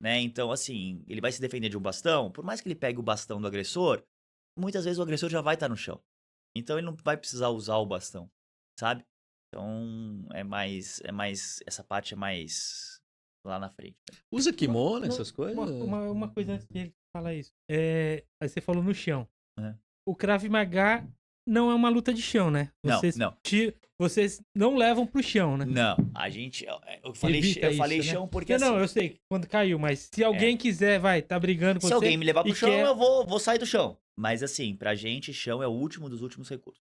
né? Então, assim, ele vai se defender de um bastão, por mais que ele pegue o bastão do agressor, muitas vezes o agressor já vai estar no chão. Então ele não vai precisar usar o bastão, sabe? Então essa parte é mais lá na frente. Usa kimono, Uma- essas coisas? Uma coisa antes de ele falar isso. Aí você falou no chão. É. O Krav Maga não é uma luta de chão, né? Não, Vocês, não. Vocês não levam pro chão, né? Não, a gente. Eu falei, Evita falei isso, né? chão porque Não, assim. eu sei quando caiu, mas se alguém quiser, tá brigando com Se você. alguém me levar pro e chão, quer- eu vou sair do chão. Mas assim, pra gente, chão é o último dos últimos recursos.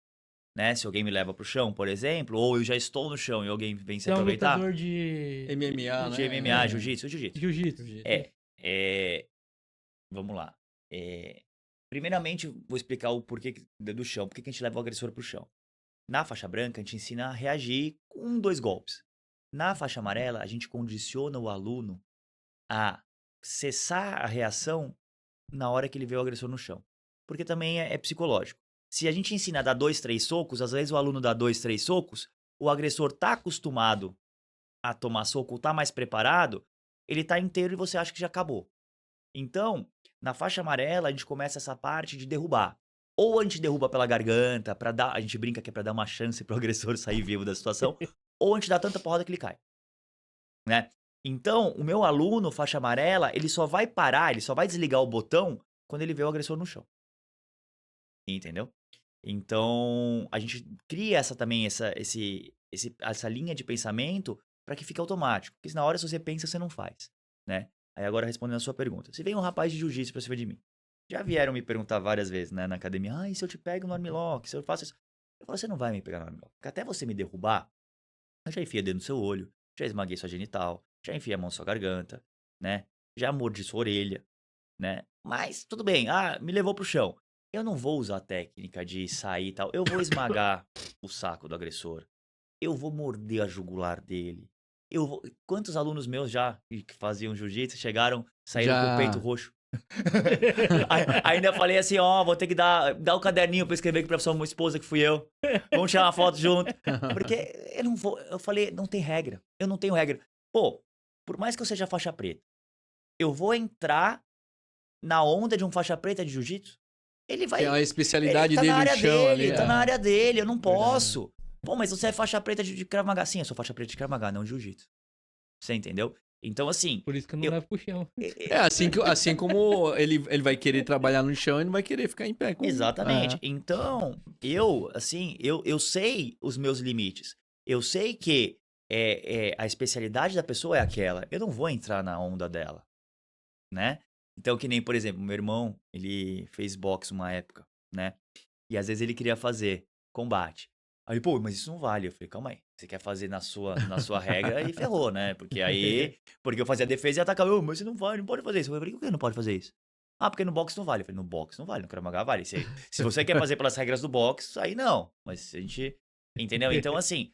Né? Se alguém me leva pro chão, por exemplo, ou eu já estou no chão e alguém vem se Você é um aproveitar. lutador de MMA, né? De MMA, jiu-jitsu. jiu-jitsu. Vamos lá. Primeiramente, vou explicar o porquê do chão. Por que a gente leva o agressor pro chão? Na faixa branca, a gente ensina a reagir com 2 golpes. Na faixa amarela, a gente condiciona o aluno a cessar a reação na hora que ele vê o agressor no chão. Porque também é psicológico. Se a gente ensina a dar 2, 3 socos, às vezes o aluno dá 2, 3 socos, o agressor tá acostumado a tomar soco, tá mais preparado, ele tá inteiro e você acha que já acabou. Então, na faixa amarela, a gente começa essa parte de derrubar. Ou a gente derruba pela garganta, a gente brinca que é pra dar uma chance pro agressor sair vivo da situação, ou a gente dá tanta porrada que ele cai. Né? Então, o meu aluno, faixa amarela, ele só vai parar, ele só vai desligar o botão quando ele vê o agressor no chão. Entendeu? Então, a gente cria essa linha de pensamento para que fique automático. Porque na hora, se você pensa, você não faz, né? Aí agora, respondendo a sua pergunta. Se vem um rapaz de jiu-jitsu pra cima de mim, Já vieram me perguntar várias vezes, né, na academia, e se eu te pego no armlock, se eu faço isso? Eu falo, você não vai me pegar no armlock. Porque até você me derrubar, eu já enfiei dedo no seu olho, já esmaguei sua genital, já enfiei a mão na sua garganta, né? Já mordi sua orelha, né? Mas tudo bem, me levou pro chão. Eu não vou usar a técnica de sair e tal. Eu vou esmagar o saco do agressor. Eu vou morder a jugular dele. Quantos alunos meus já que faziam jiu-jitsu chegaram, saíram com o peito Já. roxo? Ainda falei assim, vou ter que dar o caderninho pra escrever aqui pra sua esposa que fui eu. Vamos tirar uma foto junto. Porque eu não vou. Eu falei, não tem regra. Eu não tenho regra. Pô, por mais que eu seja faixa preta, eu vou entrar na onda de um faixa preta de jiu-jitsu? Ele Que é a vai. especialidade Tá dele na no área chão ali. dele, tá na é. área dele, eu não Verdade. posso. Pô, mas você é faixa preta de Krav Maga. Sim, eu sou faixa preta de Krav Maga, não de jiu-jitsu. Você entendeu? Então, assim, Por isso que eu não eu- levo pro chão. É assim como ele vai querer trabalhar no chão, ele não vai querer ficar em pé com. exatamente. Então, eu sei os meus limites. Eu sei que a especialidade da pessoa é aquela. Eu não vou entrar na onda dela, né? Então, que nem, por exemplo, meu irmão, ele fez boxe uma época, né? E às vezes ele queria fazer combate. Aí, pô, mas isso não vale. Eu falei, calma aí. Você quer fazer na sua regra e ferrou, né? Porque eu fazia defesa e atacava. Mas você não vale, não pode fazer isso. Eu falei, por que não pode fazer isso? Porque no boxe não vale. Eu falei, no boxe não vale, no Krav Maga vale. Se você quer fazer pelas regras do boxe, aí não. Mas a gente, entendeu? Então, assim,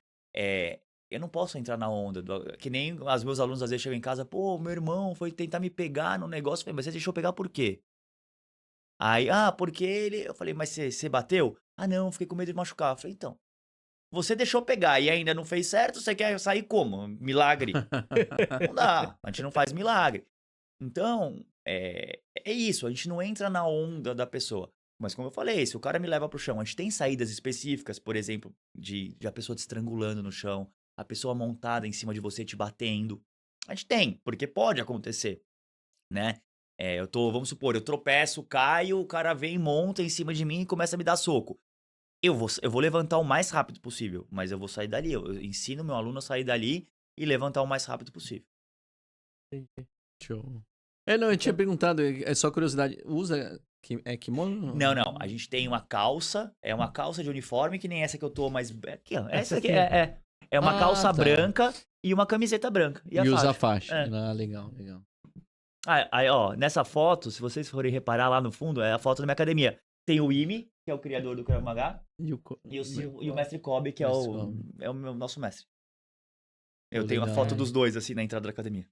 eu não posso entrar na onda. Que nem os meus alunos às vezes chegam em casa, pô, meu irmão foi tentar me pegar no negócio. Eu falei, mas você deixou pegar por quê? Aí, porque ele. Eu falei, mas você bateu? Não, fiquei com medo de machucar. Eu falei, então. Você deixou pegar e ainda não fez certo, você quer sair como? Milagre? Não dá, a gente não faz milagre. Então, é isso, a gente não entra na onda da pessoa. Mas como eu falei, se o cara me leva pro chão, a gente tem saídas específicas, por exemplo, de a pessoa te estrangulando no chão, a pessoa montada em cima de você te batendo. A gente tem, porque pode acontecer, né? Vamos supor, eu tropeço, caio, o cara vem, monta em cima de mim e começa a me dar soco. Eu vou levantar o mais rápido possível, mas eu vou sair dali. Eu ensino meu aluno a sair dali e levantar o mais rápido possível. Entendi. Show. Não, eu tinha perguntado, é só curiosidade. Usa kimono? Não. A gente tem uma calça, é uma calça de uniforme, que nem essa que eu tô, mas. Aqui, ó. Essa aqui aqui. é uma calça tá. branca e uma camiseta branca. E a E faixa. usa a faixa. É. Legal. Aí, ó, nessa foto, se vocês forem reparar lá no fundo, é a foto da minha academia. Tem o Imi, que é o criador do Krav Maga, e o mestre Kobe, que Mestre Kobe. é o nosso mestre. Pô, Eu tenho a legal. foto dos dois, assim, na entrada da academia.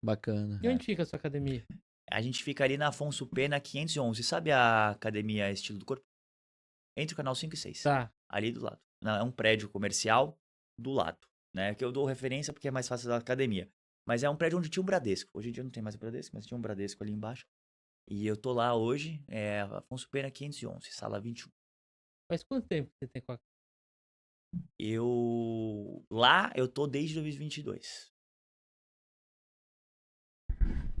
Bacana. E onde fica a sua academia? A gente fica ali na Afonso Pena 511. Sabe a academia Estilo do Corpo? Entre o canal 5 e 6. Tá. Ali do lado. É um prédio comercial do lado, né? Que eu dou referência porque é mais fácil da academia. Mas é um prédio onde tinha um Bradesco. Hoje em dia não tem mais o Bradesco, mas tinha um Bradesco ali embaixo. E eu tô lá hoje, Afonso Pena 511, sala 21. Faz quanto tempo que você tem com a... Lá eu tô desde 2022.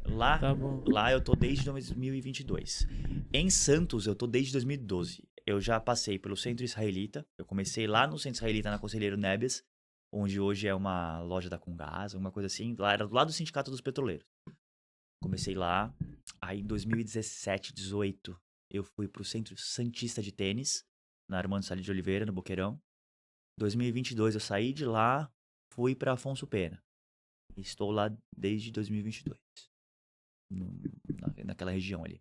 Lá, Tá bom. lá eu tô desde 2022. Em Santos eu tô desde 2012. Eu já passei pelo Centro Israelita. Eu comecei lá no Centro Israelita, na Conselheiro Neves, onde hoje é uma loja da Comgás, alguma coisa assim. Lá era do lado do Sindicato dos Petroleiros. Comecei lá. Aí em 2017, 18, eu fui pro Centro Santista de Tênis, na Armando Salles de Oliveira, no Boqueirão. 2022 eu saí de lá, fui pra Afonso Pena. Estou lá desde 2022. Naquela região ali.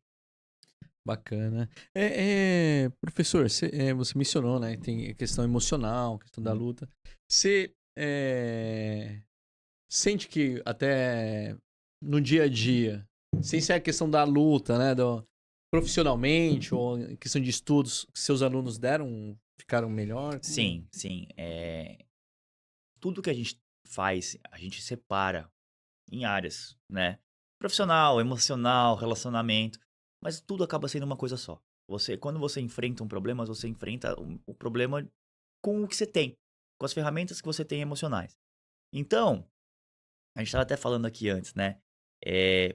Bacana. Professor, você mencionou, né? Tem a questão emocional, a questão da luta. Você sente que até no dia a dia, sem ser a questão da luta, né? Profissionalmente ou em questão de estudos, que seus alunos ficaram melhor? Sim. Tudo que a gente faz, a gente separa em áreas, né? Profissional, emocional, relacionamento. Mas tudo acaba sendo uma coisa só. Quando você enfrenta um problema, você enfrenta o problema com o que você tem. Com as ferramentas que você tem emocionais. Então, a gente estava até falando aqui antes, né?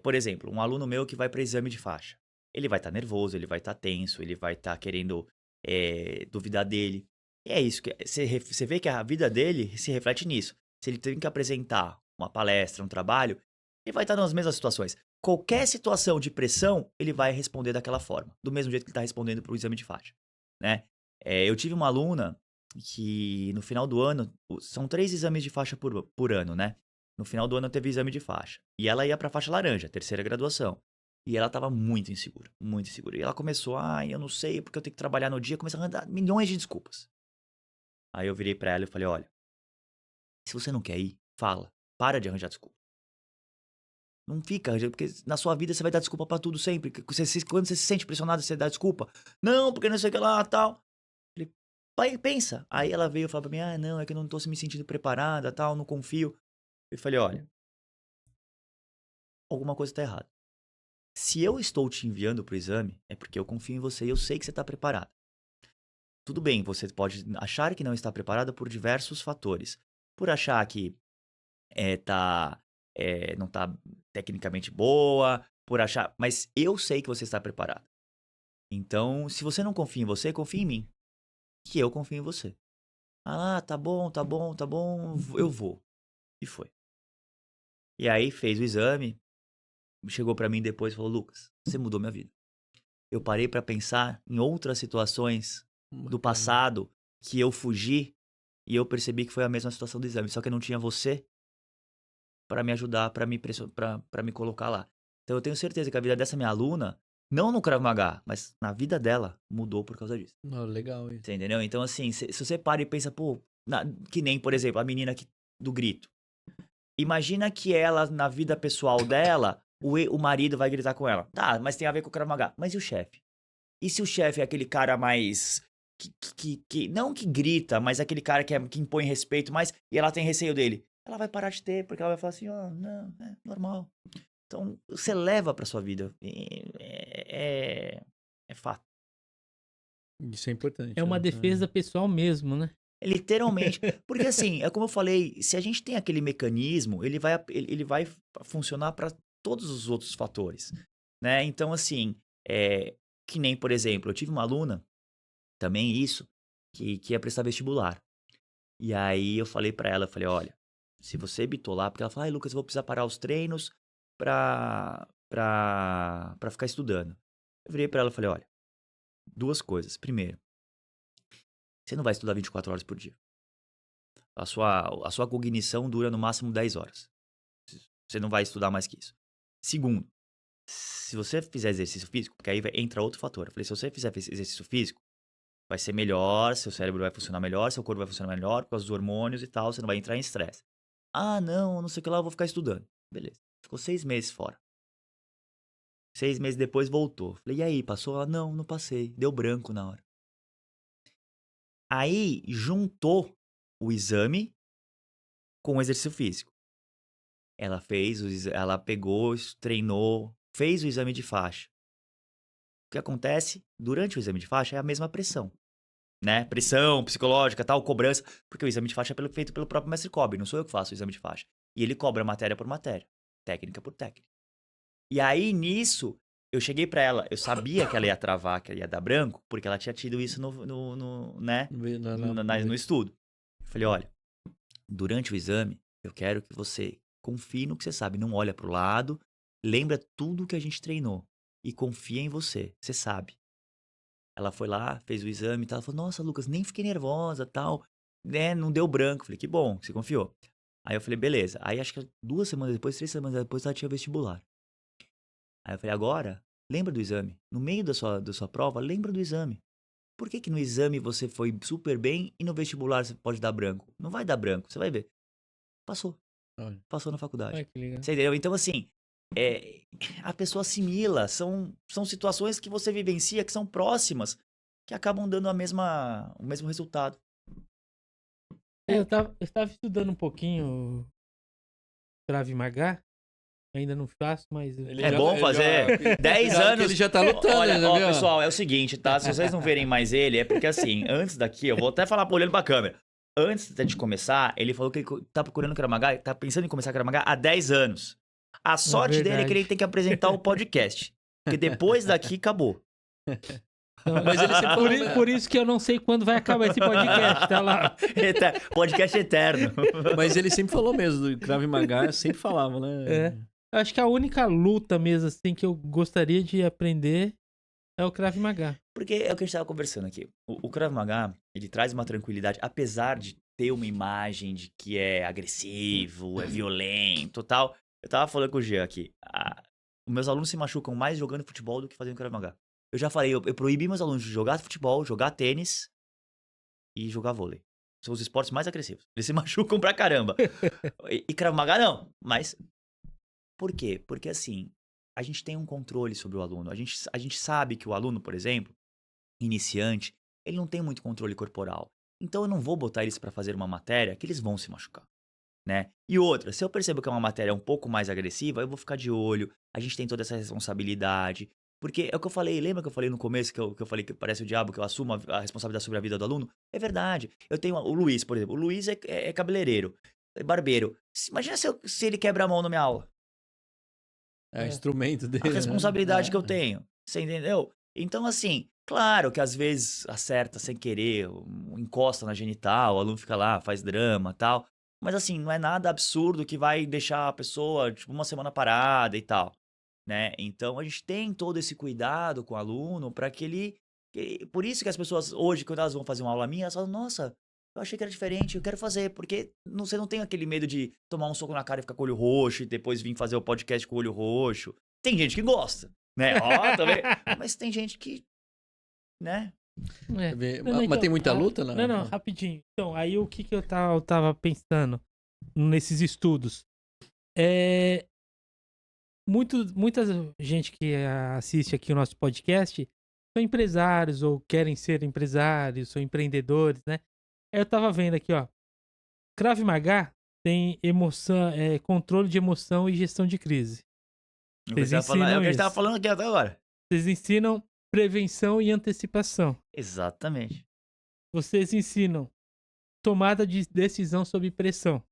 Por exemplo, um aluno meu que vai para exame de faixa. Ele vai estar nervoso, ele vai estar tenso, ele vai estar querendo duvidar dele. E é isso. Você vê que a vida dele se reflete nisso. Se ele tem que apresentar uma palestra, um trabalho, ele vai estar nas mesmas situações. Qualquer situação de pressão, ele vai responder daquela forma. Do mesmo jeito que ele está respondendo para o exame de faixa, né? Eu tive uma aluna que no final do ano, são 3 exames de faixa por ano, né? No final do ano teve exame de faixa. E ela ia para a faixa laranja, terceira graduação. E ela estava muito insegura, muito insegura. E ela começou, eu não sei porque eu tenho que trabalhar no dia. Começou a arranjar milhões de desculpas. Aí eu virei para ela e falei, olha, se você não quer ir, fala. Para de arranjar desculpa. Não fica arranjando, porque na sua vida você vai dar desculpa pra tudo sempre. Quando você se sente pressionado, você dá desculpa. Não, porque não sei o que lá, tal. Falei, pai, pensa. Aí ela veio e falou pra mim, não, é que eu não tô me sentindo preparada, tal, não confio. Eu falei, olha, alguma coisa tá errada. Se eu estou te enviando pro exame, é porque eu confio em você e eu sei que você tá preparada. Tudo bem, você pode achar que não está preparada por diversos fatores. Por achar que não tá tecnicamente boa, por achar... Mas eu sei que você está preparada. Então, se você não confia em você, confia em mim. Que eu confio em você. Tá bom, eu vou. E foi. E aí, fez o exame, chegou pra mim depois e falou, Lucas, você mudou minha vida. Eu parei pra pensar em outras situações do passado que eu fugi e eu percebi que foi a mesma situação do exame, só que eu não tinha você pra me ajudar, pra me colocar lá. Então eu tenho certeza que a vida dessa minha aluna, não no Krav Maga, mas na vida dela, mudou por causa disso. Legal isso. Você entendeu? Então assim, se você para e pensa, que nem, por exemplo, a menina do grito. Imagina que ela, na vida pessoal dela, o marido vai gritar com ela. Tá, mas tem a ver com o Krav Maga. Mas e o chefe? E se o chefe é aquele cara mais... não que grita, mas aquele cara que impõe respeito mais e ela tem receio dele? Ela vai parar de ter, porque ela vai falar assim, não, é normal. Então, você leva pra sua vida. É fato. Isso é importante. É uma defesa pessoal mesmo, né? Literalmente. Porque assim, é como eu falei, se a gente tem aquele mecanismo, ele vai funcionar para todos os outros fatores, né? Então, assim, que nem, por exemplo, eu tive uma aluna, também que ia prestar vestibular. E aí eu falei pra ela, olha, se você bitolar, porque ela falou, Lucas, eu vou precisar parar os treinos pra ficar estudando. Eu virei pra ela e falei, olha, 2 coisas. Primeiro, você não vai estudar 24 horas por dia. A sua cognição dura no máximo 10 horas. Você não vai estudar mais que isso. Segundo, se você fizer exercício físico, porque aí entra outro fator. Eu falei, se você fizer exercício físico, vai ser melhor, seu cérebro vai funcionar melhor, seu corpo vai funcionar melhor, por causa dos hormônios e tal, você não vai entrar em estresse. Não sei o que lá, eu vou ficar estudando. Beleza. Ficou 6 meses fora. 6 meses depois voltou. Falei, e aí, passou? Ela, não passei. Deu branco na hora. Aí, juntou o exame com o exercício físico. Ela pegou, treinou, fez o exame de faixa. O que acontece durante o exame de faixa é a mesma pressão, né? Pressão psicológica, tal, cobrança, porque o exame de faixa é feito pelo próprio mestre Kobe, não sou eu que faço o exame de faixa. E ele cobra matéria por matéria, técnica por técnica. E aí, nisso, eu cheguei pra ela, eu sabia que ela ia travar, que ela ia dar branco, porque ela tinha tido isso no estudo. Eu falei, olha, durante o exame, eu quero que você confie no que você sabe, não olha pro lado, lembra tudo que a gente treinou e confia em você, você sabe. Ela foi lá, fez o exame e tal, ela falou, nossa, Lucas, nem fiquei nervosa, tal, né, não deu branco. Eu falei, que bom, você confiou. Aí eu falei, beleza. Aí acho que 2 semanas depois, 3 semanas depois, ela tinha vestibular. Aí eu falei, agora, lembra do exame. No meio da sua prova, lembra do exame. Por que no exame você foi super bem e no vestibular você pode dar branco? Não vai dar branco, você vai ver. Passou. Olha. Passou na faculdade. Ai, que legal. Você entendeu? Então, assim, a pessoa assimila. São situações que você vivencia, que são próximas, que acabam dando o mesmo resultado. Eu tava estudando um pouquinho Krav Maga. Ainda não faço, mas... Bom fazer 10 anos. Ele já tá lutando, Olha, já viu? pessoal, é o seguinte, tá? Se vocês não verem mais ele, é porque assim, antes daqui, eu vou até falar olhando pra câmera. Antes de começar, ele falou que ele tá procurando Krav Maga, tá pensando em começar Krav Maga há 10 anos. A sorte dele é que ele tem que apresentar o podcast. Porque depois daqui, acabou. Então, mas ele sempre por isso que eu não sei quando vai acabar esse podcast, tá lá. Podcast eterno. Mas ele sempre falou mesmo, do Krav Maga, sempre falava, né? Eu acho que a única luta mesmo, assim, que eu gostaria de aprender é o Krav Maga. Porque é o que a gente tava conversando aqui. O Krav Maga, ele traz uma tranquilidade, apesar de ter uma imagem de que é agressivo, é violento e tal. Eu tava falando com o Jean aqui. Os meus alunos se machucam mais jogando futebol do que fazendo Krav Maga. Eu já falei, eu proibi meus alunos de jogar futebol, jogar tênis e jogar vôlei. São os esportes mais agressivos. Eles se machucam pra caramba. E Krav Maga não. Mas por quê? Porque assim, a gente tem um controle sobre o aluno. A gente sabe que o aluno, por exemplo, iniciante, ele não tem muito controle corporal. Então eu não vou botar eles pra fazer uma matéria que eles vão se machucar, né? E outra, se eu percebo que é uma matéria um pouco mais agressiva, eu vou ficar de olho. A gente tem toda essa responsabilidade. Porque é o que eu falei, lembra que eu falei no começo, que eu falei que parece o diabo, que eu assumo a responsabilidade sobre a vida do aluno? É verdade. Eu tenho o Luiz, por exemplo. O Luiz é cabeleireiro, é barbeiro. Imagina se ele quebra a mão na minha aula. É o instrumento dele. A responsabilidade né? que eu tenho. Você entendeu? Então, assim, claro que às vezes acerta sem querer, encosta na genital, o aluno fica lá, faz drama e tal. Mas assim, não é nada absurdo que vai deixar a pessoa, tipo, uma semana parada e tal, né? Então, a gente tem todo esse cuidado com o aluno para que ele... Por isso que as pessoas hoje, quando elas vão fazer uma aula minha, elas falam, nossa, eu achei que era diferente, eu quero fazer, porque você não tem aquele medo de tomar um soco na cara e ficar com o olho roxo e depois vir fazer o podcast com o olho roxo. Tem gente que gosta, né? Ó, também. Mas tem gente que, né? É. Mas tem muita luta? Não, rapidinho. Então, aí o que eu tava pensando nesses estudos? Muita gente que assiste aqui o nosso podcast são empresários ou querem ser empresários, são empreendedores, né? Eu tava vendo aqui, ó. Krav Maga tem emoção, controle de emoção e gestão de crise. É o que a gente tava falando aqui até agora. Vocês ensinam prevenção e antecipação. Exatamente. Vocês ensinam tomada de decisão sob pressão.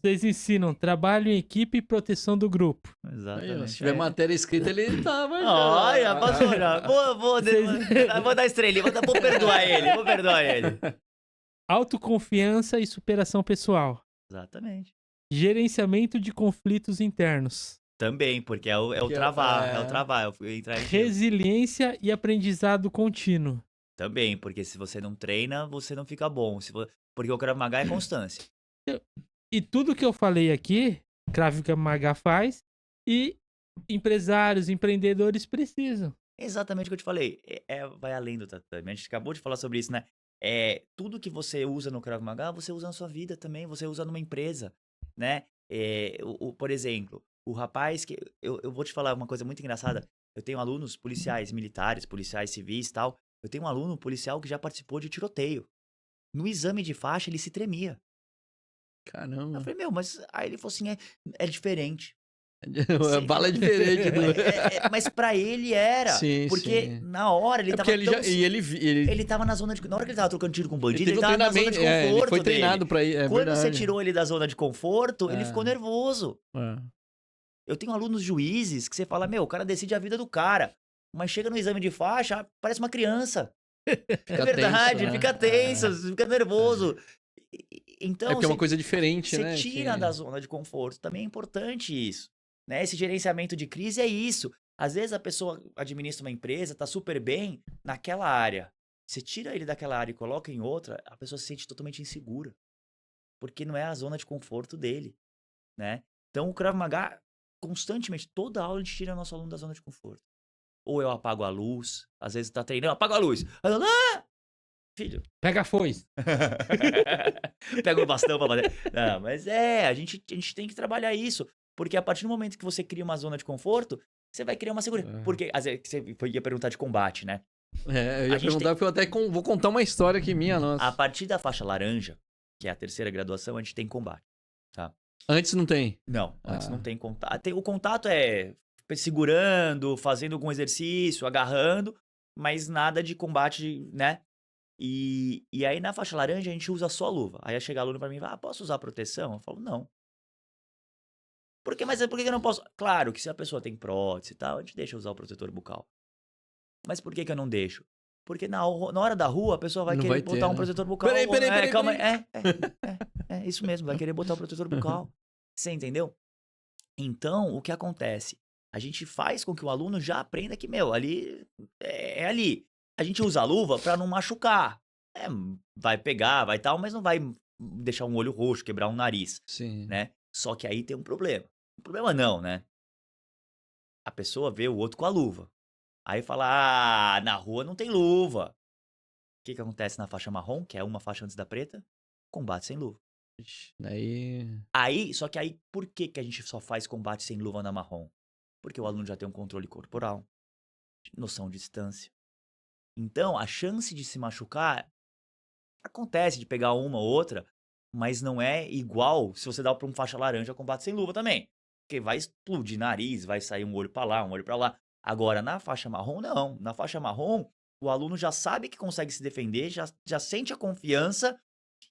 Vocês ensinam trabalho em equipe e proteção do grupo. Exatamente. Se tiver matéria escrita, ele tava. Olha, passou já. Vou dar estrelinha, vou perdoar ele. Autoconfiança e superação pessoal. Exatamente. Gerenciamento de conflitos internos. Também, porque é o travar, Resiliência e aprendizado contínuo. Também, porque se você não treina, você não fica bom. Porque o Krav Maga é constância. E tudo que eu falei aqui, Krav Maga faz e empresários, empreendedores precisam. Exatamente o que eu te falei. Vai além do tatame. A gente acabou de falar sobre isso, né? Tudo que você usa no Krav Maga, você usa na sua vida também. Você usa numa empresa, né? Por exemplo, o rapaz que... Eu vou te falar uma coisa muito engraçada. Eu tenho alunos policiais militares, policiais civis e tal. Eu tenho um aluno policial que já participou de tiroteio. No exame de faixa, ele se tremia. Caramba. Eu falei, mas... Aí ele falou assim, é diferente. A bala é diferente. Mas pra ele era. Sim, porque sim. na hora ele tava ele tava na zona de... Na hora que ele tava trocando tiro com bandido, ele tava na zona de conforto ele foi treinado pra ir, Quando verdade. você tirou ele da zona de conforto, ele ficou nervoso. Eu tenho alunos juízes que você fala, o cara decide a vida do cara. Mas chega no exame de faixa, parece uma criança. É verdade, tenso, né? Fica tenso, fica nervoso. Então, porque é uma coisa diferente, né? Você tira da zona de conforto. Também é importante isso. Né? Esse gerenciamento de crise é isso. Às vezes a pessoa administra uma empresa, tá super bem naquela área. Você tira ele daquela área e coloca em outra, a pessoa se sente totalmente insegura. Porque não é a zona de conforto dele, né? Então o Krav Maga, constantemente, toda aula a gente tira nosso aluno da zona de conforto. Ou eu apago a luz, às vezes tá treinando, apaga a luz. Filho. Pega a foice. Pega o bastão pra bater. Não, mas a gente tem que trabalhar isso. Porque a partir do momento que você cria uma zona de conforto, você vai criar uma segurança. Porque, às vezes, você ia perguntar de combate, né? Eu ia perguntar, porque eu até vou contar uma história aqui minha, nossa. A partir da faixa laranja, que é a terceira graduação, a gente tem combate, tá? Antes não tem? Não, antes não tem contato. O contato é segurando, fazendo algum exercício, agarrando, mas nada de combate, né? E aí na faixa laranja a gente usa só luva. Aí chega aluno pra mim e fala, posso usar proteção? Eu falo, não. Por que eu não posso? Claro que se a pessoa tem prótese e tal, a gente deixa usar o protetor bucal. Mas por que eu não deixo? Porque na hora da rua a pessoa vai querer botar um protetor bucal. Peraí. Calma, é isso mesmo, vai querer botar o protetor bucal. Você entendeu? Então, o que acontece? A gente faz com que o aluno já aprenda que, ali é ali. A gente usa a luva para não machucar. É, vai pegar, vai tal, mas não vai deixar um olho roxo, quebrar um nariz, Sim. né? Só que aí tem um problema. Um problema não, né? A pessoa vê o outro com a luva. Aí fala, na rua não tem luva. O que acontece na faixa marrom, que é uma faixa antes da preta? Combate sem luva. Ixi, daí. Só que aí, por que a gente só faz combate sem luva na marrom? Porque o aluno já tem um controle corporal, noção de distância. Então, a chance de se machucar acontece de pegar uma ou outra, mas não é igual se você dá para um faixa laranja combate sem luva também. Porque vai explodir nariz, vai sair um olho para lá, um olho para lá. Agora, na faixa marrom, não. Na faixa marrom, o aluno já sabe que consegue se defender, já sente a confiança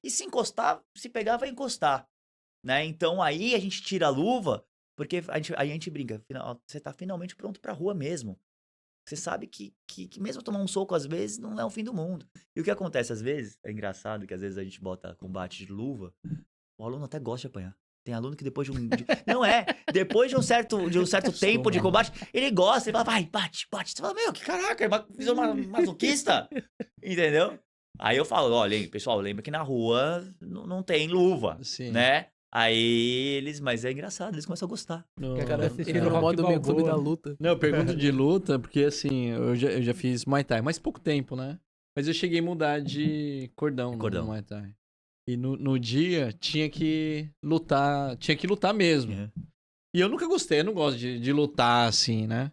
e se encostar, se pegar, vai encostar. Né? Então aí a gente tira a luva, porque a gente brinca, você tá finalmente pronto pra rua mesmo. Você sabe que mesmo tomar um soco às vezes não é o fim do mundo. E o que acontece às vezes, é engraçado que às vezes a gente bota combate de luva, o aluno até gosta de apanhar. Tem aluno que depois de um. Não é! Depois de um certo tempo de combate, ele gosta, ele fala, vai, bate. Você fala, meu, que caraca, fiz uma masoquista. Entendeu? Aí eu falo, olha, pessoal, lembra que na rua não tem luva, Sim. né? Aí mas é engraçado, eles começam a gostar. Não, Que a galera Ele assistiu no Rock modo meio clube da Balboa. luta. não, eu pergunto de luta, porque assim, eu já fiz Muay Thai, mas pouco tempo, né? Mas eu cheguei a mudar de cordão, Cordão. no Muay Thai. E no dia tinha que lutar mesmo. Uhum. E eu nunca gostei, eu não gosto de lutar assim, né?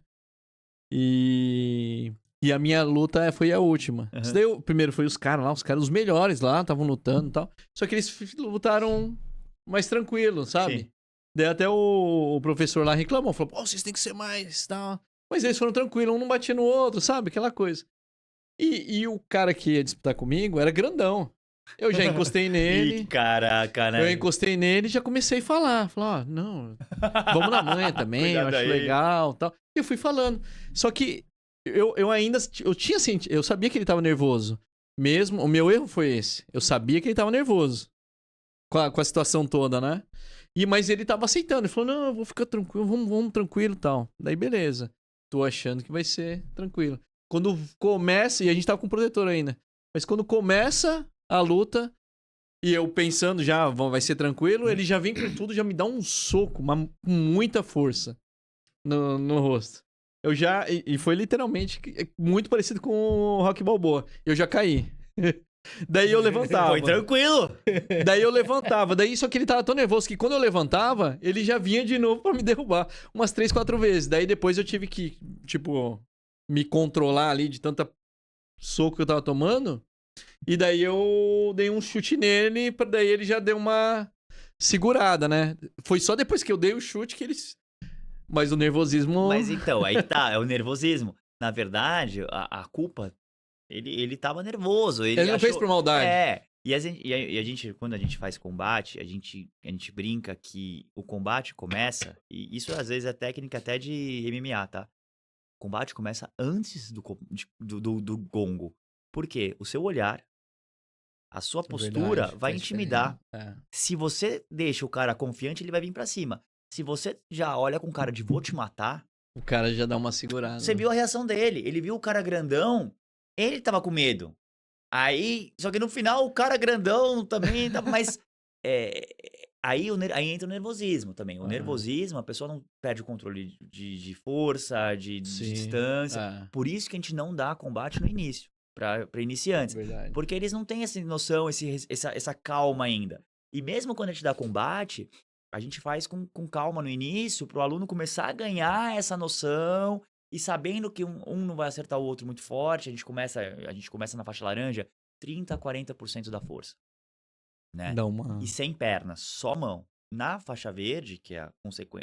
E a minha luta foi a última. Uhum. Isso daí, o primeiro foi os os melhores lá, estavam lutando e tal. Só que eles lutaram mais tranquilo, sabe? Sim. Daí até o professor lá reclamou, falou, pô, vocês têm que ser mais, tal. Mas eles foram tranquilos, um não batia no outro, sabe? Aquela coisa. E o cara que ia disputar comigo era grandão. Eu já encostei nele. Ih, caraca, né? Eu encostei nele e já comecei a falar. Falar, ó, não, vamos na manha também, eu Cuidado acho aí. legal tal. E eu fui falando. Só que eu ainda, eu tinha sentido, eu sabia que ele tava nervoso. Mesmo, o meu erro foi esse. Eu sabia que ele tava nervoso. Com a situação toda, né? Mas ele tava aceitando. Ele falou, não, eu vou ficar tranquilo, vamos tranquilo e tal. Daí, beleza. Tô achando que vai ser tranquilo. Quando começa, e a gente tava com protetor ainda. Mas quando começa a luta, e eu pensando já, vai ser tranquilo, ele já vem com tudo, já me dá um soco, com muita força no rosto. Eu já. E foi literalmente muito parecido com o Rock Balboa. Eu já caí. Daí eu levantava. Foi tranquilo. Daí eu levantava. Daí só que ele tava tão nervoso que quando eu levantava, ele já vinha de novo pra me derrubar. Umas 3, 4 vezes. Daí depois eu tive que, tipo, me controlar ali de tanta soco que eu tava tomando. E daí eu dei um chute nele, daí ele já deu uma segurada, né? Foi só depois que eu dei o chute que eles... Mas o nervosismo... Mas então, aí tá, é o nervosismo. Na verdade, a culpa, ele tava nervoso. Ele não fez por maldade. É. E a gente, quando a gente faz combate, a gente brinca que o combate começa, e isso às vezes é técnica até de MMA, tá? O combate começa antes do gongo. Por quê? O seu olhar, a sua postura Verdade, vai faz intimidar. diferença. Se você deixa o cara confiante, ele vai vir pra cima. Se você já olha com cara de vou te matar, O cara já dá uma segurada. você viu a reação dele. Ele viu o cara grandão, ele tava com medo. Aí, só que no final o cara grandão também tava mais. Aí entra o nervosismo também. O Aham. nervosismo, a pessoa não perde o controle de força, de Sim. distância. É, Por isso que a gente não dá combate no início, pra iniciantes. verdade. Porque eles não têm essa noção, essa calma ainda. E mesmo quando a gente dá combate, a gente faz com calma no início, pro aluno começar a ganhar essa noção e sabendo que um não vai acertar o outro muito forte, a gente começa na faixa laranja, 30% a 40% da força, né? Dá uma... E sem pernas, só mão. Na faixa verde, que é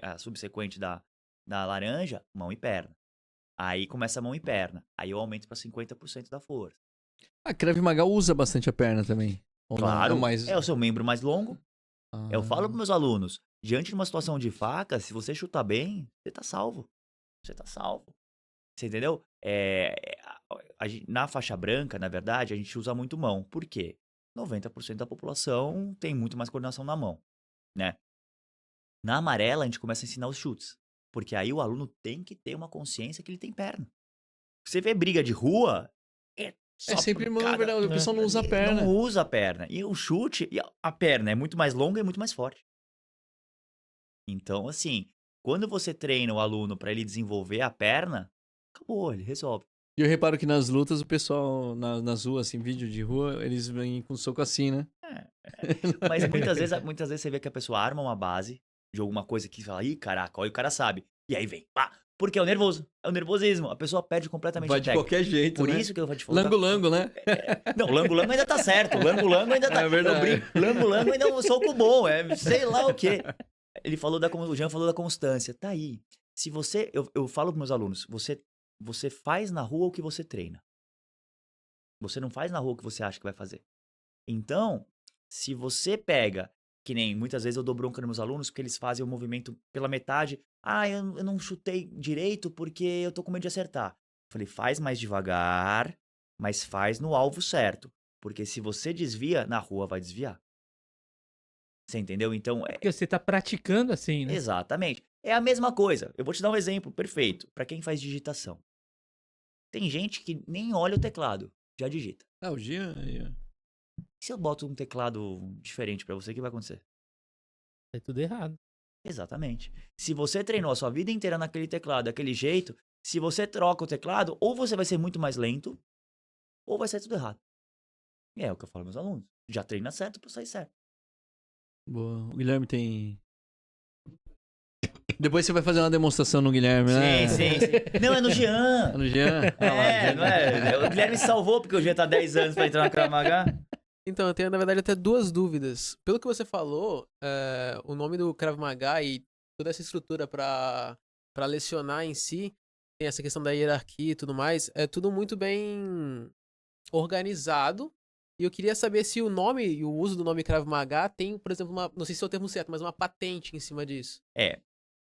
a subsequente da laranja, mão e perna. Aí começa mão e perna. Aí eu aumento pra 50% da força. A Krav Maga usa bastante a perna também. Ou não? Claro, Mas... é o seu membro mais longo. Eu falo Ah, pros meus alunos, diante de uma situação de faca, se você chutar bem, você tá salvo. Você tá salvo. Você entendeu? Na faixa branca, na verdade, a gente usa muito mão. Por quê? 90% da população tem muito mais coordenação na mão, né? Na amarela, a gente começa a ensinar os chutes. Porque aí o aluno tem que ter uma consciência que ele tem perna. Você vê briga de rua, é É só sempre mão, pancada. verdade. O pessoal não usa a Não perna. usa a perna. E o chute, e a perna é muito mais longa e muito mais forte. Então, assim, quando você treina o aluno para ele desenvolver a perna, acabou, ele resolve. E eu reparo que nas lutas, o pessoal, nas ruas, assim, vídeo de rua, eles vêm com soco assim, né? Mas muitas vezes você vê que a pessoa arma uma base de alguma coisa que fala, ih, caraca, olha o cara sabe. E aí vem, pá, porque é o nervoso, é o nervosismo. A pessoa perde completamente Vai a de técnica. qualquer jeito, Por né? isso que eu vou te falar. Lango-lango, né? Não, lango-lango ainda tá certo. Lango-lango ainda tá. É verdade. Lango-lango ainda é um soco bom. É sei lá o quê. O Jean falou da constância. Tá aí. Se você. Eu falo pros meus alunos: você faz na rua o que você treina. Você não faz na rua o que você acha que vai fazer. Então, se você pega. Que nem muitas vezes eu dou bronca nos meus alunos porque eles fazem o movimento pela metade. Ah, eu não chutei direito porque eu tô com medo de acertar. Falei, faz mais devagar, mas faz no alvo certo. Porque se você desvia, na rua vai desviar. Você entendeu? Então, Porque você tá praticando assim, né? exatamente. É a mesma coisa. Eu vou te dar um exemplo perfeito para quem faz digitação. Tem gente que nem olha o teclado, já digita. Ah, o Jean... E se eu boto um teclado diferente para você, o que vai acontecer? É tudo errado. Exatamente. Se você treinou a sua vida inteira naquele teclado, daquele jeito, se você troca o teclado, ou você vai ser muito mais lento, ou vai sair tudo errado. E é o que eu falo aos meus alunos. Já treina certo pra sair certo. Boa. O Guilherme tem... Depois você vai fazer uma demonstração no Guilherme, né? Sim. Não, é no Jean. No Jean? Não é? O Guilherme salvou porque o Jean tá 10 anos pra entrar na Krav Maga. Então, eu tenho, na verdade, até duas dúvidas. Pelo que você falou, o nome do Krav Maga e toda essa estrutura pra lecionar em si, tem essa questão da hierarquia e tudo mais, é tudo muito bem organizado. E eu queria saber se o nome e o uso do nome Krav Maga tem, por exemplo, não sei se é o termo certo, mas uma patente em cima disso.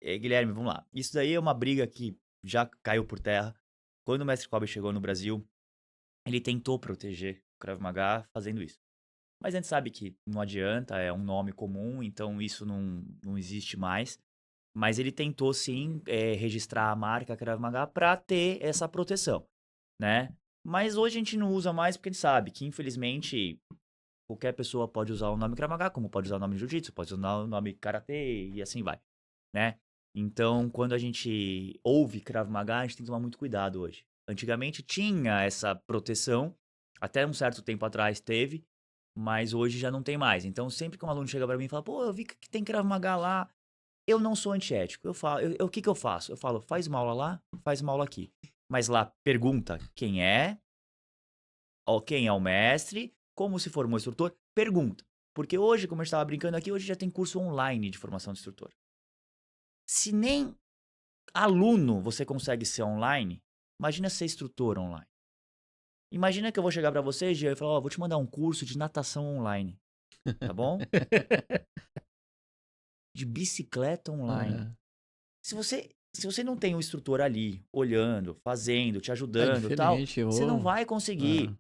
Guilherme, vamos lá. Isso daí é uma briga que já caiu por terra. Quando o Mestre Kobe chegou no Brasil, ele tentou proteger o Krav Maga fazendo isso. Mas a gente sabe que não adianta, é um nome comum, então isso não existe mais. Mas ele tentou sim registrar a marca Krav Maga para ter essa proteção, né? Mas hoje a gente não usa mais porque a gente sabe que, infelizmente, qualquer pessoa pode usar o nome Krav Maga, como pode usar o nome Jiu-Jitsu, pode usar o nome Karatê e assim vai, né? Então, quando a gente ouve Krav Maga, a gente tem que tomar muito cuidado hoje. Antigamente tinha essa proteção, até um certo tempo atrás teve, mas hoje já não tem mais. Então, sempre que um aluno chega para mim e fala, pô, eu vi que tem Krav Maga lá, eu não sou antiético. Eu falo, o que que eu faço? Eu falo, faz uma aula lá, faz uma aula aqui. Mas lá, pergunta quem é o mestre, como se formou o instrutor, pergunta. Porque hoje, como eu estava brincando aqui, hoje já tem curso online de formação de instrutor. Se nem aluno você consegue ser online, imagina ser instrutor online. Imagina que eu vou chegar pra você, Gia, e falar, vou te mandar um curso de natação online. Tá bom? De bicicleta online. Se você não tem um instrutor ali, olhando, fazendo, te ajudando e tal, você não vai conseguir.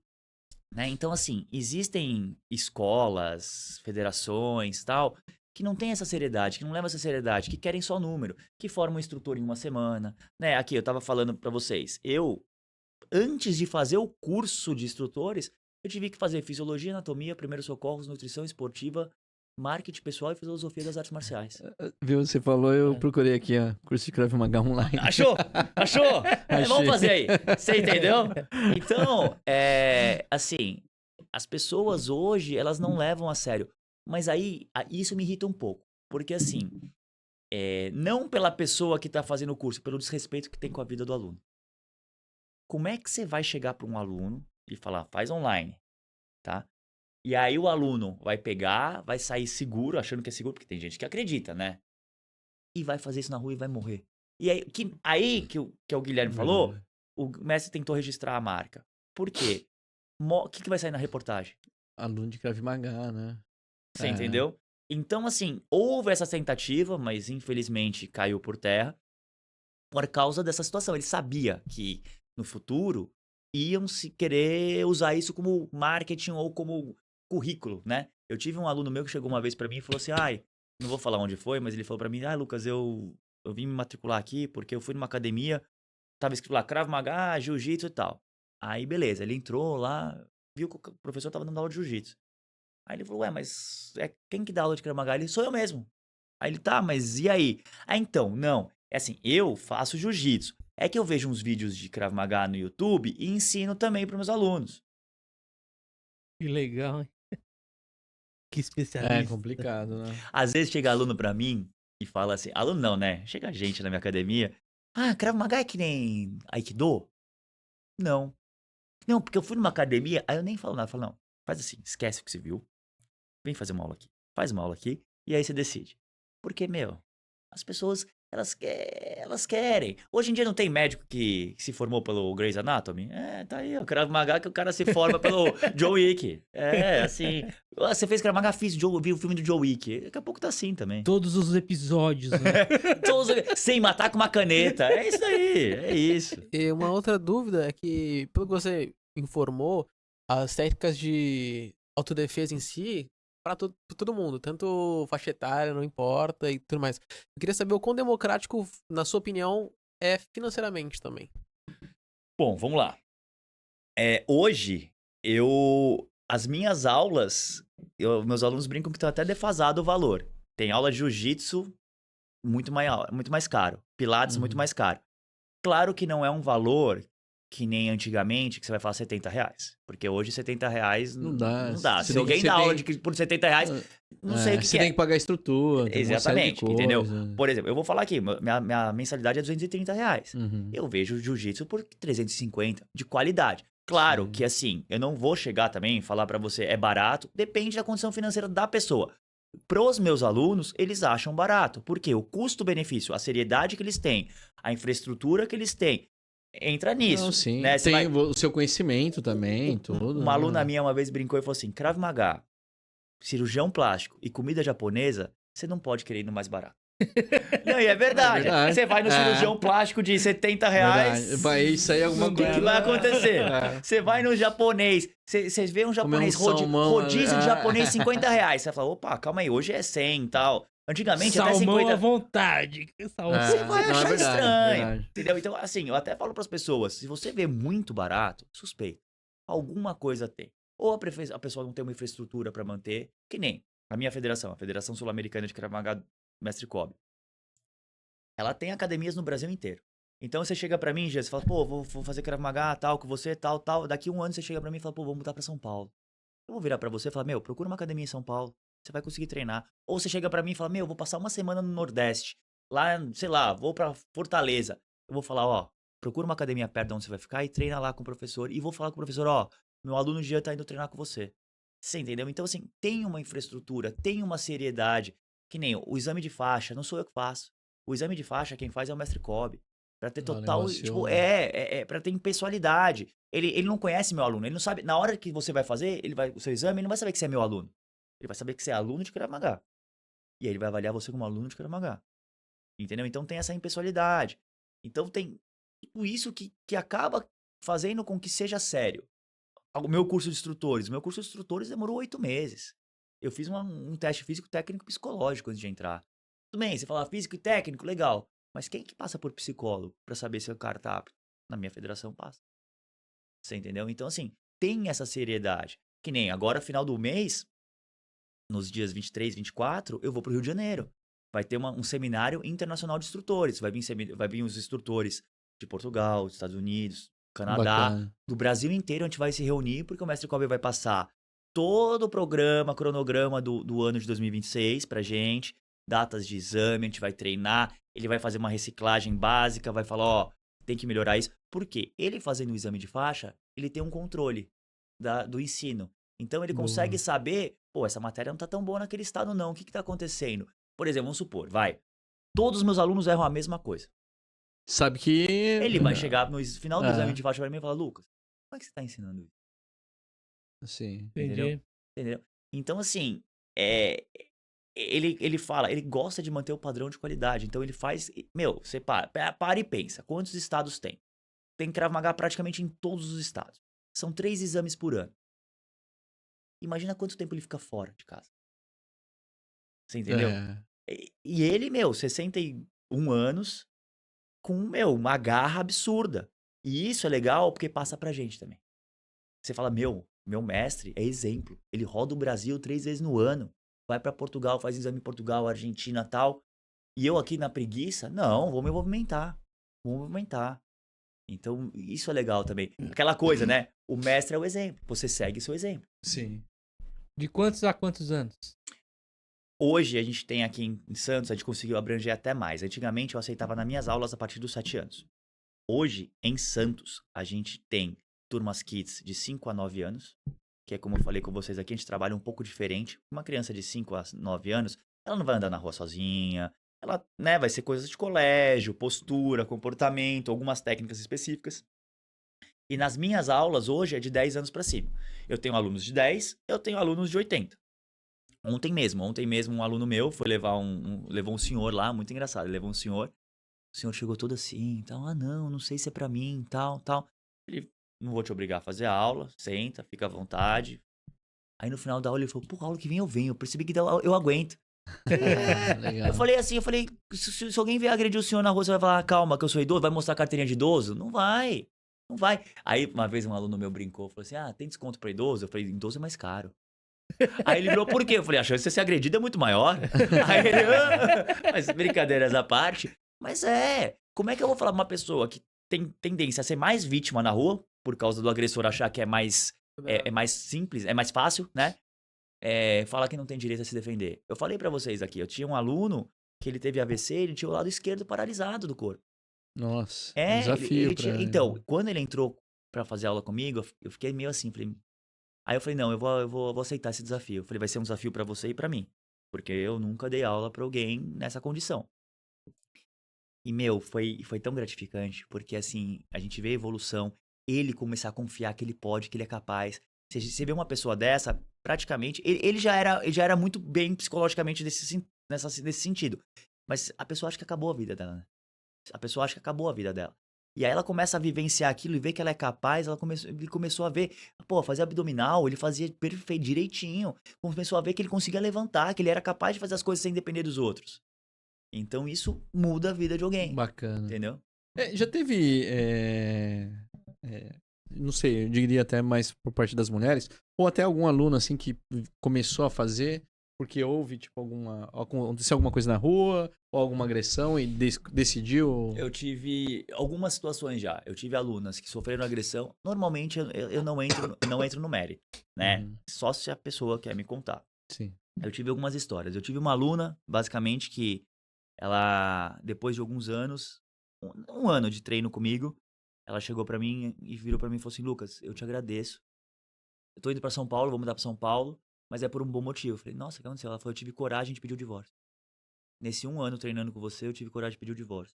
Né? Então, assim, existem escolas, federações tal, que não tem essa seriedade, que não levam essa seriedade, que querem só número, que formam um instrutor em uma semana. Né? Aqui, eu tava falando pra vocês, antes de fazer o curso de instrutores, eu tive que fazer fisiologia, anatomia, primeiros socorros, nutrição esportiva, marketing pessoal e filosofia das artes marciais. Viu, você falou, eu procurei aqui, ó, curso de Krav Maga online. Achou? Vamos fazer aí. Você entendeu? Então, assim, as pessoas hoje, elas não levam a sério. Mas aí, isso me irrita um pouco. Porque assim, não pela pessoa que tá fazendo o curso, pelo desrespeito que tem com a vida do aluno. Como é que você vai chegar para um aluno e falar, faz online, tá? E aí o aluno vai pegar, vai sair seguro, achando que é seguro, porque tem gente que acredita, né? E vai fazer isso na rua e vai morrer. E aí que o Guilherme falou, o mestre tentou registrar a marca. Por quê? O que vai sair na reportagem? Aluno de Krav Maga, né? Você entendeu? Então, assim, houve essa tentativa, mas infelizmente caiu por terra por causa dessa situação. Ele sabia que no futuro iam se querer usar isso como marketing ou como currículo, né? Eu tive um aluno meu que chegou uma vez pra mim e falou assim, não vou falar onde foi, mas ele falou pra mim, Lucas, eu vim me matricular aqui porque eu fui numa academia, tava escrito lá, Krav Maga, Jiu-Jitsu e tal. Aí, beleza, ele entrou lá, viu que o professor tava dando aula de Jiu-Jitsu. Aí ele falou, mas quem que dá aula de Krav Maga? Ele, sou eu mesmo. Aí ele, tá, mas e aí? Então, não, é assim, eu faço Jiu-Jitsu. É que eu vejo uns vídeos de Krav Maga no YouTube e ensino também para meus alunos. Que legal, hein? Que É especialista. complicado, né? Às vezes chega aluno pra mim e fala assim, aluno não, né? Chega gente na minha academia, Krav Maga é que nem Aikido? Não. Não, porque eu fui numa academia, aí eu nem falo nada, eu falo, não, faz assim, esquece o que você viu, vem fazer uma aula aqui, faz uma aula aqui, e aí você decide. Porque, meu, as pessoas, elas querem. Hoje em dia não tem médico que se formou pelo Grey's Anatomy? Tá aí, o Krav Maga que o cara se forma pelo Joe Wick. Assim, você fez Krav Maga, vi o filme do Joe Wick. Daqui a pouco tá assim também. Todos os episódios, né? Sem matar com uma caneta. É isso aí, é isso. E uma outra dúvida é que, pelo que você informou, as técnicas de autodefesa em si, pra todo mundo, tanto faixa etária, não importa e tudo mais. Eu queria saber o quão democrático, na sua opinião, é financeiramente também. Bom, vamos lá. Hoje, as minhas aulas, meus alunos brincam que estão até defasado o valor. Tem aula de jiu-jitsu muito mais caro. Pilates muito mais caro. Claro que não é um valor que nem antigamente, que você vai falar R$70. Porque hoje R$70 Não dá. não dá. Você Se alguém tem- dá você aula tem- por R$70, não sei o que Você que tem que pagar estrutura, tem uma série de Exatamente, entendeu? coisas. Por exemplo, eu vou falar aqui, minha mensalidade é R$230. Uhum. Eu vejo jiu-jitsu por 350, de qualidade. Claro Sim. que assim, eu não vou chegar também e falar pra você é barato, depende da condição financeira da pessoa. Pros meus alunos, eles acham barato, porque o custo-benefício, a seriedade que eles têm, a infraestrutura que eles têm, entra nisso, Não, sim. né? Você Tem vai- o seu conhecimento também, tudo. Uma aluna né? minha uma vez brincou e falou assim, Krav Maga, cirurgião plástico e comida japonesa, você não pode querer ir no mais barato. Não, e é verdade. verdade. Você vai no cirurgião plástico de R$70. Verdade. Vai sair alguma O que, coisa. que vai acontecer? É. Você vai no japonês, você vê um japonês salmão, rodízio de é. japonês R$50. Você fala, opa, calma aí, hoje é 100 e tal. Antigamente até Salmão 50. à vontade. Salmão. Você vai não, é achar verdade, estranho. verdade. Entendeu? Então, assim, eu até falo pras pessoas, se você vê muito barato, suspeita. Alguma coisa tem. Ou a pessoa não tem uma infraestrutura pra manter, que nem a minha federação, a Federação Sul-Americana de Krav Maga Mestre Kobe. Ela tem academias no Brasil inteiro. Então você chega pra mim, Gê, você fala, pô, vou fazer Krav Maga, tal, com você, tal, tal. Daqui um ano você chega pra mim e fala, pô, vamos mudar pra São Paulo. Eu vou virar pra você e falar, meu, procura uma academia em São Paulo, você vai conseguir treinar. Ou você chega pra mim e fala, meu, vou passar uma semana no Nordeste, lá, sei lá, vou pra Fortaleza. Eu vou falar, ó, procura uma academia perto de onde você vai ficar e treina lá com o professor. E vou falar com o professor, ó, meu aluno Jean tá indo treinar com você. Você entendeu? Então, assim, tem uma infraestrutura, tem uma seriedade. Que nem o exame de faixa, não sou eu que faço. O exame de faixa, quem faz é o mestre Kobe. Pra ter total, negócio- tipo, pra ter impessoalidade. Ele não conhece meu aluno, ele não sabe, na hora que você vai fazer, o seu exame, ele não vai saber que você é meu aluno. Ele vai saber que você é aluno de Krav Maga. E aí ele vai avaliar você como aluno de Krav Maga. Entendeu? Então tem essa impessoalidade. Então tem tudo isso que acaba fazendo com que seja sério. O meu curso de instrutores. O meu curso de instrutores demorou 8 meses. Eu fiz um teste físico, técnico e psicológico antes de entrar. Tudo bem, você fala físico e técnico, legal. Mas quem que passa por psicólogo pra saber se o cara tá apto? Na minha federação passa. Você entendeu? Então, assim, tem essa seriedade. Que nem agora, final do mês, nos dias 23, 24, eu vou pro Rio de Janeiro. Vai ter um seminário internacional de instrutores. Vai vir os instrutores de Portugal, dos Estados Unidos, Canadá, Bacana. do Brasil inteiro. A gente vai se reunir porque o mestre Kobe vai passar todo o programa, cronograma do ano de 2026 pra gente, datas de exame, a gente vai treinar, ele vai fazer uma reciclagem básica, vai falar, ó, tem que melhorar isso. Por quê? Ele fazendo o exame de faixa, ele tem um controle do ensino. Então ele consegue saber, pô, essa matéria não tá tão boa naquele estado não, o que que tá acontecendo? Por exemplo, vamos supor, todos os meus alunos erram a mesma coisa. Sabe que... Ele vai chegar no final do É. exame de faixa pra mim e falar, Lucas, como é que você tá ensinando isso? Sim. Entendi. Entendeu? Então, assim, ele fala, ele gosta de manter o padrão de qualidade. Então, ele faz... Meu, você para e pensa. Quantos estados tem? Tem Krav Maga praticamente em todos os estados. São 3 exames por ano. Imagina quanto tempo ele fica fora de casa. Você entendeu? É. E ele, 61 anos, com, uma garra absurda. E isso é legal porque passa pra gente também. Você fala, meu mestre é exemplo. Ele roda o Brasil 3 vezes no ano. Vai pra Portugal, faz exame em Portugal, Argentina e tal. E eu aqui na preguiça, não, vou me movimentar. Vou movimentar. Então, isso é legal também. Aquela coisa, né? O mestre é o exemplo. Você segue seu exemplo. Sim. De quantos a quantos anos? Hoje, a gente tem aqui em Santos, a gente conseguiu abranger até mais. Antigamente, eu aceitava nas minhas aulas a partir dos 7 anos. Hoje, em Santos, a gente tem turmas kids de 5 a 9 anos, que é como eu falei com vocês aqui, a gente trabalha um pouco diferente. Uma criança de 5 a 9 anos, ela não vai andar na rua sozinha, ela, né, vai ser coisas de colégio, postura, comportamento, algumas técnicas específicas. E nas minhas aulas, hoje, é de 10 anos para cima. Eu tenho alunos de 10, eu tenho alunos de 80. Ontem mesmo, um aluno meu foi levar levou um senhor lá, muito engraçado, ele levou um senhor, o senhor chegou todo assim, tal, não sei se é pra mim, tal. Ele, não vou te obrigar a fazer a aula, senta, fica à vontade. Aí no final da aula ele falou, pô, a aula que vem eu venho, eu percebi que eu aguento. Legal. Eu falei assim, se alguém vier agredir o senhor na rua, você vai falar, calma, que eu sou idoso, vai mostrar a carteirinha de idoso? Não vai, não vai. Aí uma vez um aluno meu brincou, falou assim, tem desconto pra idoso? Eu falei, idoso é mais caro. Aí ele virou, por quê? Eu falei, a chance de você ser agredido é muito maior. Aí ele, mas brincadeiras à parte. Mas como é que eu vou falar pra uma pessoa que tem tendência a ser mais vítima na rua, por causa do agressor achar que é mais simples, é mais fácil, né? Falar que não tem direito a se defender. Eu falei pra vocês aqui, eu tinha um aluno que ele teve AVC, ele tinha o lado esquerdo paralisado do corpo. Nossa, Ele desafio tinha... pra... Então, quando ele entrou pra fazer aula comigo, eu fiquei meio assim, Aí eu falei, não, eu vou aceitar esse desafio. Eu falei, vai ser um desafio pra você e pra mim. Porque eu nunca dei aula pra alguém nessa condição. E, foi tão gratificante, porque assim, a gente vê a evolução, ele começar a confiar que ele pode, que ele é capaz. Você vê uma pessoa dessa, praticamente, ele já era muito bem psicologicamente nesse sentido. Mas a pessoa acha que acabou a vida dela, né? A pessoa acha que acabou a vida dela. E aí ela começa a vivenciar aquilo e ver que ela é capaz, ele começou a ver, pô, fazer abdominal, ele fazia perfeito, direitinho. Começou a ver que ele conseguia levantar, que ele era capaz de fazer as coisas sem depender dos outros. Então isso muda a vida de alguém, Bacana. entendeu? Já teve, não sei, eu diria até mais por parte das mulheres, ou até algum aluno assim que começou a fazer porque houve, tipo, aconteceu alguma coisa na rua, ou alguma agressão e decidiu... Eu tive algumas situações já. Eu tive alunas que sofreram agressão. Normalmente eu não entro no mérito, né? Uhum. Só se a pessoa quer me contar. Sim. Eu tive algumas histórias. Eu tive uma aluna, basicamente, que ela, depois de alguns anos, um ano de treino comigo, ela chegou pra mim e virou pra mim e falou assim, Lucas, eu te agradeço. Eu tô indo pra São Paulo, vou mudar pra São Paulo, mas é por um bom motivo. Eu falei, nossa, o que aconteceu? Ela falou, eu tive coragem de pedir o divórcio. Nesse um ano treinando com você, eu tive coragem de pedir o divórcio.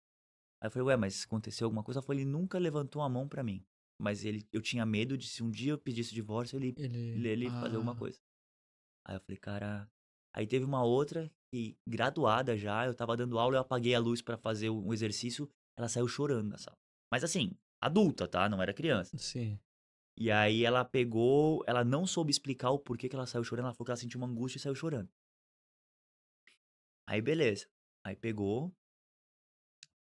Aí eu falei, ué, mas aconteceu alguma coisa? Ela falou, ele nunca levantou a mão pra mim. Mas eu tinha medo de se um dia eu pedisse o divórcio, ele fazer alguma coisa. Aí eu falei, cara... Aí teve uma outra que, graduada já, eu tava dando aula, eu apaguei a luz pra fazer um exercício, ela saiu chorando da sala. Mas assim, adulta, tá? Não era criança. Sim. E aí ela não soube explicar o porquê que ela saiu chorando, ela falou que ela sentiu uma angústia e saiu chorando. Aí beleza. Aí pegou,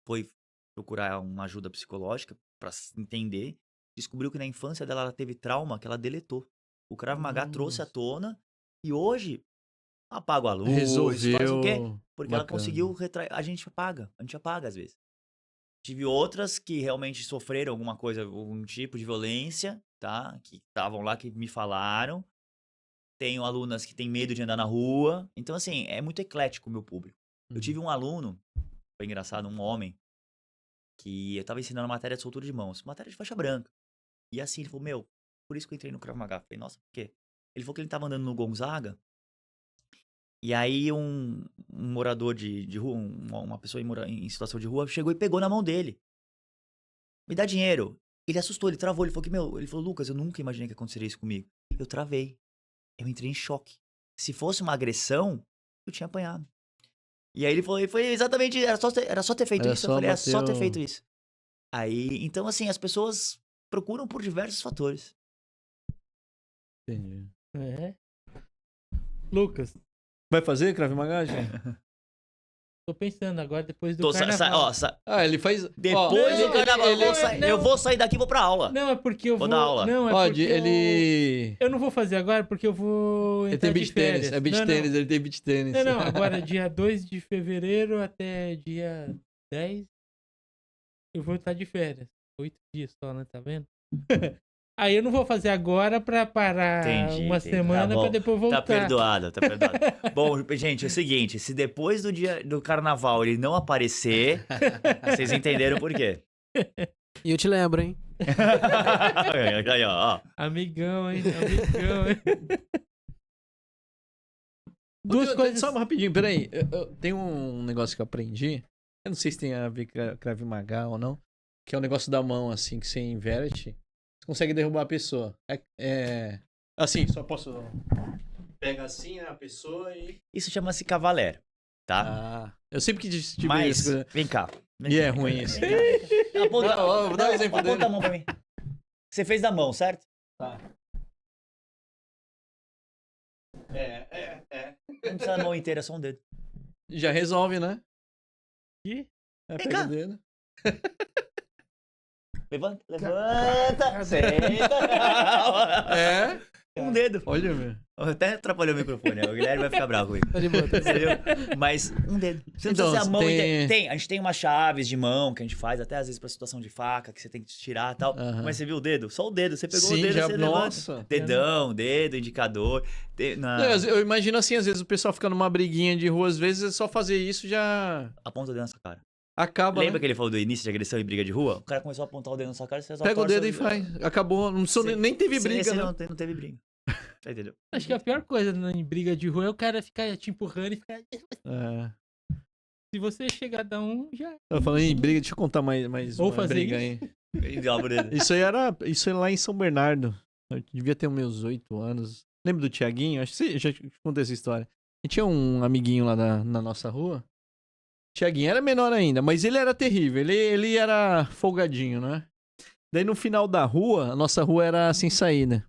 foi procurar uma ajuda psicológica pra entender, descobriu que na infância dela ela teve trauma que ela deletou. O Krav Maga trouxe à Nossa. tona e hoje apaga a luz, faz o quê? Resolveu. Porque ela Bacana. conseguiu a gente apaga às vezes. Tive outras que realmente sofreram alguma coisa, algum tipo de violência, tá? Que estavam lá, que me falaram. Tenho alunas que têm medo de andar na rua. Então, assim, é muito eclético o meu público. Eu tive um aluno, foi engraçado, um homem, que eu tava ensinando matéria de soltura de mãos, matéria de faixa branca. E assim, ele falou, por isso que eu entrei no Krav Maga. Eu falei, nossa, por quê? Ele falou que ele tava andando no Gonzaga, e aí um morador de rua, uma pessoa em situação de rua, chegou e pegou na mão dele. Me dá dinheiro. Ele assustou, ele travou, ele falou que, ele falou, Lucas, eu nunca imaginei que aconteceria isso comigo. Eu travei. Eu entrei em choque. Se fosse uma agressão, eu tinha apanhado. E aí ele foi exatamente, era só ter feito Era isso. Eu só falei, era só ter bater o- feito isso. Aí, então assim, as pessoas procuram por diversos fatores. Entendi. É. Lucas, Vai fazer Krav Maga, gente? Tô pensando agora, depois do Tô, carnaval. Ah, ele faz... depois Não, do carnaval, não. eu vou sair daqui e vou pra aula. Não, é porque eu Vou vou... dar aula. Não, é Ó, porque ele... eu não vou fazer agora porque eu vou Ele entrar tem de beach tênis. férias. É beach Não, tênis, ele tem beach tênis. Não, agora dia 2 de fevereiro até dia 10 eu vou estar de férias. 8 dias só, né? Tá vendo? Aí eu não vou fazer agora pra parar Entendi, uma entendi. semana Tá bom. pra depois voltar. Tá perdoado, tá perdoado. Bom, gente, é o seguinte, se depois do dia do carnaval ele não aparecer, vocês entenderam por quê. E eu te lembro, hein? Aí, ó. Amigão, hein? Amigão, hein? Duas coisas. Só rapidinho, peraí. Tem um negócio que eu aprendi. Eu não sei se tem a ver com Krav Maga ou não. Que é o negócio da mão, assim, que você inverte. Você consegue derrubar a pessoa. Assim, só posso... Pega assim, né, a pessoa e... Isso chama-se cavaler, tá? Eu sempre quis te ver Mas, essa coisa. vem cá. E é ruim isso. Aponta, Vou dar um exemplo aponta dele. a mão pra mim. Você fez da mão, certo? Tá. Não precisa da mão inteira, só um dedo. Já resolve, né? Ih, É, Vem pega cá. o dedo. Levanta, senta. É? Um dedo. Olha, meu. Até atrapalhou o microfone, o Guilherme vai ficar bravo comigo. Tá de boa, tá de boa. Entendeu? Mas um dedo. Você não Então, precisa ser a mão tem- inteira. A gente tem umas chaves de mão que a gente faz, até às vezes pra situação de faca, que você tem que tirar e tal. Aham. Mas você viu o dedo? Só o dedo. Você pegou Sim, o dedo, já... você levanta. Nossa. Dedão, dedo, indicador. Não, eu imagino assim, às vezes o pessoal fica numa briguinha de rua, às vezes é só fazer isso já Aponta o dedo na sua cara. acaba, Lembra né? que ele falou do início de agressão e briga de rua? O cara começou a apontar o dedo na sua cara, você só Pega o torce dedo e faz. Acabou. Não precisou, Você- nem teve Você- briga, você né? não teve briga. Tá entendeu? acho que a pior coisa em briga de rua é o cara ficar te empurrando e ficar. É. Se você chegar a dar um, já. Eu falando em briga, deixa eu contar mais Ou uma fazer briga isso. aí. Ele dobra o dedo. Isso é lá em São Bernardo. Eu devia ter meus 8 anos. Lembra do Tiaguinho? Acho que você já te contei essa história. E tinha um amiguinho lá na nossa rua. Tiaguinho era menor ainda, mas ele era terrível. Ele era folgadinho, né? Daí no final da rua, a nossa rua era sem saída.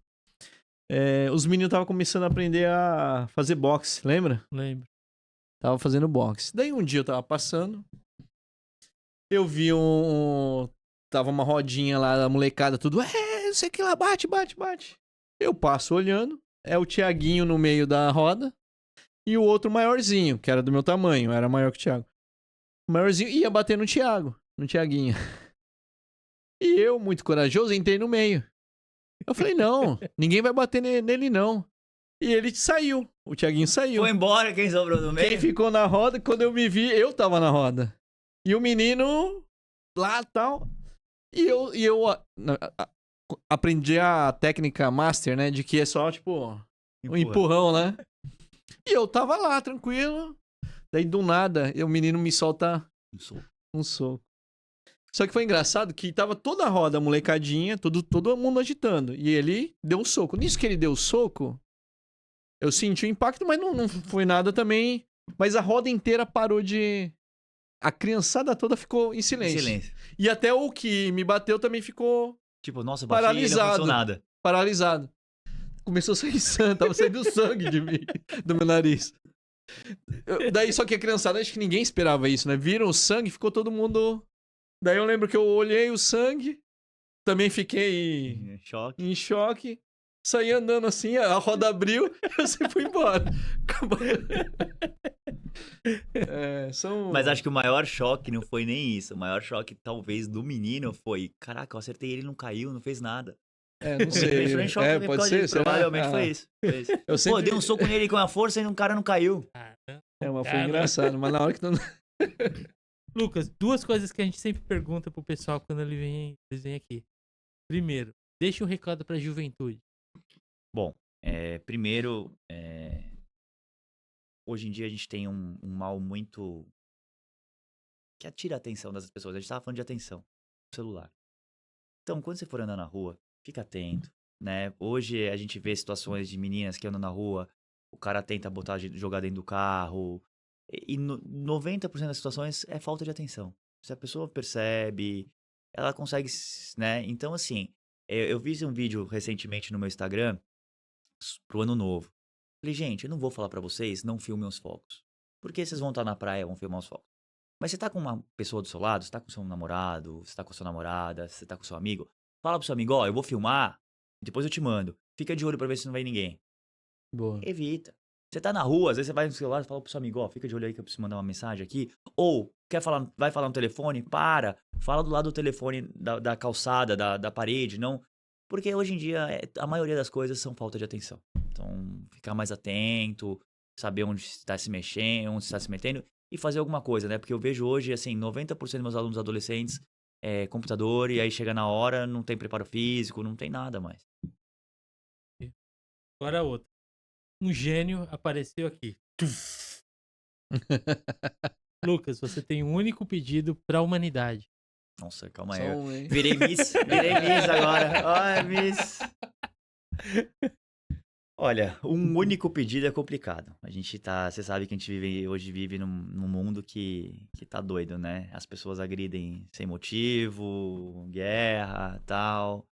Os meninos estavam começando a aprender a fazer boxe, lembra? Lembro. Tava fazendo boxe. Daí um dia eu tava passando. Eu vi Tava uma rodinha lá, a molecada, tudo. Não sei o que lá, bate. Eu passo olhando. É o Tiaguinho no meio da roda. E o outro maiorzinho, que era do meu tamanho, era maior que o Thiago. O maiorzinho ia bater no Tiaguinho. E eu, muito corajoso, entrei no meio. Eu falei, não, ninguém vai bater nele, não. E ele saiu. O Tiaguinho saiu. Foi embora, quem sobrou no meio? Quem ficou na roda, quando eu me vi, eu tava na roda. E o menino lá tal. E eu aprendi a técnica master, né? De que é só, tipo, um empurrão, né? E eu tava lá, tranquilo. Daí, do nada, o menino me solta um soco. Só que foi engraçado que tava toda a roda, a molecadinha, todo mundo agitando. E ele deu um soco. Nisso que ele deu o soco, eu senti o impacto, mas não foi nada também. Mas a roda inteira parou de... A criançada toda ficou em silêncio. E até o que me bateu também ficou Tipo, nossa, bati e não paralisado. aconteceu nada. Paralisado. Começou a sair sangue, tava saindo sangue de mim, do meu nariz. Daí, só que a criançada, acho que ninguém esperava isso, né? Viram o sangue, ficou todo mundo... Daí eu lembro que eu olhei o sangue, também fiquei em choque, saí andando assim, a roda abriu, eu sempre fui embora. Acabou. Mas acho que o maior choque não foi nem isso. O maior choque, talvez, do menino foi... Caraca, eu acertei ele, não caiu, não fez nada. Não sei. Ele entrou em choque Pode ser, será? provavelmente foi isso. Foi isso. Eu sempre... Pô, eu dei um soco nele com a força e o cara não caiu. Mas foi engraçado, mas na hora que... Lucas, duas coisas que a gente sempre pergunta pro pessoal quando eles vêm aqui. Primeiro, deixa um recado pra juventude. Bom, primeiro, hoje em dia a gente tem um mal muito... que atira a atenção das pessoas. A gente tava falando de atenção, celular. Então, quando você for andar na rua, fica atento, né? Hoje a gente vê situações de meninas que andam na rua, o cara tenta jogar dentro do carro... E 90% das situações é falta de atenção. Se a pessoa percebe, ela consegue, né? Então, assim, eu vi um vídeo recentemente no meu Instagram pro ano novo. Falei, gente, eu não vou falar pra vocês, não filmem os fogos. Porque vocês vão estar na praia, vão filmar os fogos. Mas você tá com uma pessoa do seu lado, você tá com seu namorado, você tá com a sua namorada, você tá com seu amigo, fala pro seu amigo, ó, eu vou filmar, depois eu te mando. Fica de olho pra ver se não vem ninguém. Boa. Evita. Você tá na rua, às vezes você vai no celular e fala pro seu amigo, ó, fica de olho aí que eu preciso mandar uma mensagem aqui. Ou, vai falar no telefone, fala do lado do telefone, da calçada, da parede, não. Porque hoje em dia, a maioria das coisas são falta de atenção. Então, ficar mais atento, saber onde está se mexendo, onde está se metendo e fazer alguma coisa, né? Porque eu vejo hoje, assim, 90% dos meus alunos adolescentes computador e aí chega na hora, não tem preparo físico, não tem nada mais. Agora outra. Um gênio apareceu aqui. Lucas, você tem um único pedido pra humanidade. Nossa, calma Só aí. um, hein? Virei Miss agora. Ai, Miss. Olha, um único pedido é complicado. Você sabe que a gente hoje vive num mundo que tá doido, né? As pessoas agridem sem motivo, guerra, tal.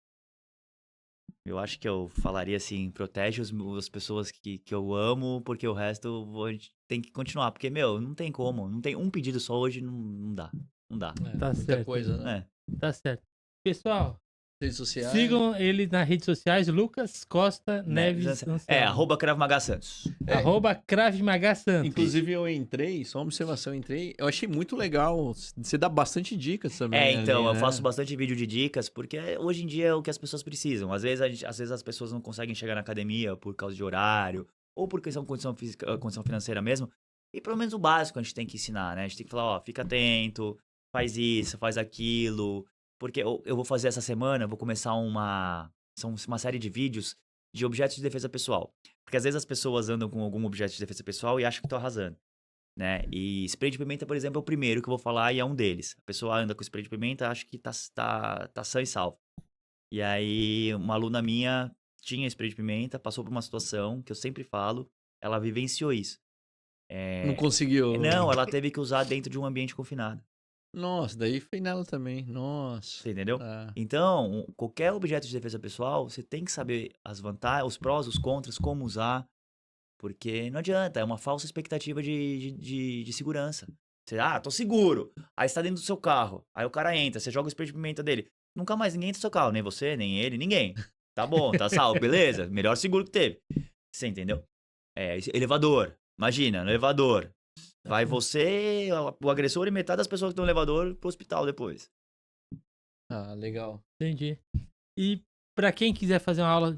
Eu acho que eu falaria assim, protege as pessoas que eu amo, porque o resto a gente tem que continuar. Porque, não tem como. Não tem um pedido só hoje, não dá. Não dá. Tá Muita certo. coisa, né? Tá certo. Pessoal, Redes sociais. sigam ele nas redes sociais, Lucas Costa Neves Anselmo. @Krav Maga Santos. @Krav Maga Santos. Inclusive, eu entrei, só uma observação, eu achei muito legal. Você dá bastante dicas também. Então, ali, eu né? faço bastante vídeo de dicas, porque hoje em dia é o que as pessoas precisam. Às vezes as pessoas não conseguem chegar na academia por causa de horário, ou por questão de condição física, condição financeira mesmo. E pelo menos o básico a gente tem que ensinar, né? A gente tem que falar, ó, fica atento, faz isso, faz aquilo. Porque eu vou fazer essa semana, eu vou começar uma série de vídeos de objetos de defesa pessoal. Porque às vezes as pessoas andam com algum objeto de defesa pessoal e acham que estão arrasando, né? E spray de pimenta, por exemplo, é o primeiro que eu vou falar e é um deles. A pessoa anda com spray de pimenta, acha que tá sã e salvo. E aí, uma aluna minha tinha spray de pimenta, passou por uma situação que eu sempre falo, ela vivenciou isso. Não conseguiu. Não, ela teve que usar dentro de um ambiente confinado. Nossa, daí foi nela também. Nossa. Você entendeu? Tá. Então, qualquer objeto de defesa pessoal, você tem que saber as vantagens, os prós, os contras, como usar. Porque não adianta, é uma falsa expectativa de segurança. Você, tô seguro. Aí você tá dentro do seu carro. Aí o cara entra, você joga o spray de pimenta dele. Nunca mais ninguém entra no seu carro, nem você, nem ele, ninguém. Tá bom, tá salvo, beleza? Melhor seguro que teve. Você entendeu? Elevador. Imagina, no elevador. Vai você, o agressor e metade das pessoas que estão no elevador pro hospital depois. Ah, legal. Entendi. E pra quem quiser fazer uma aula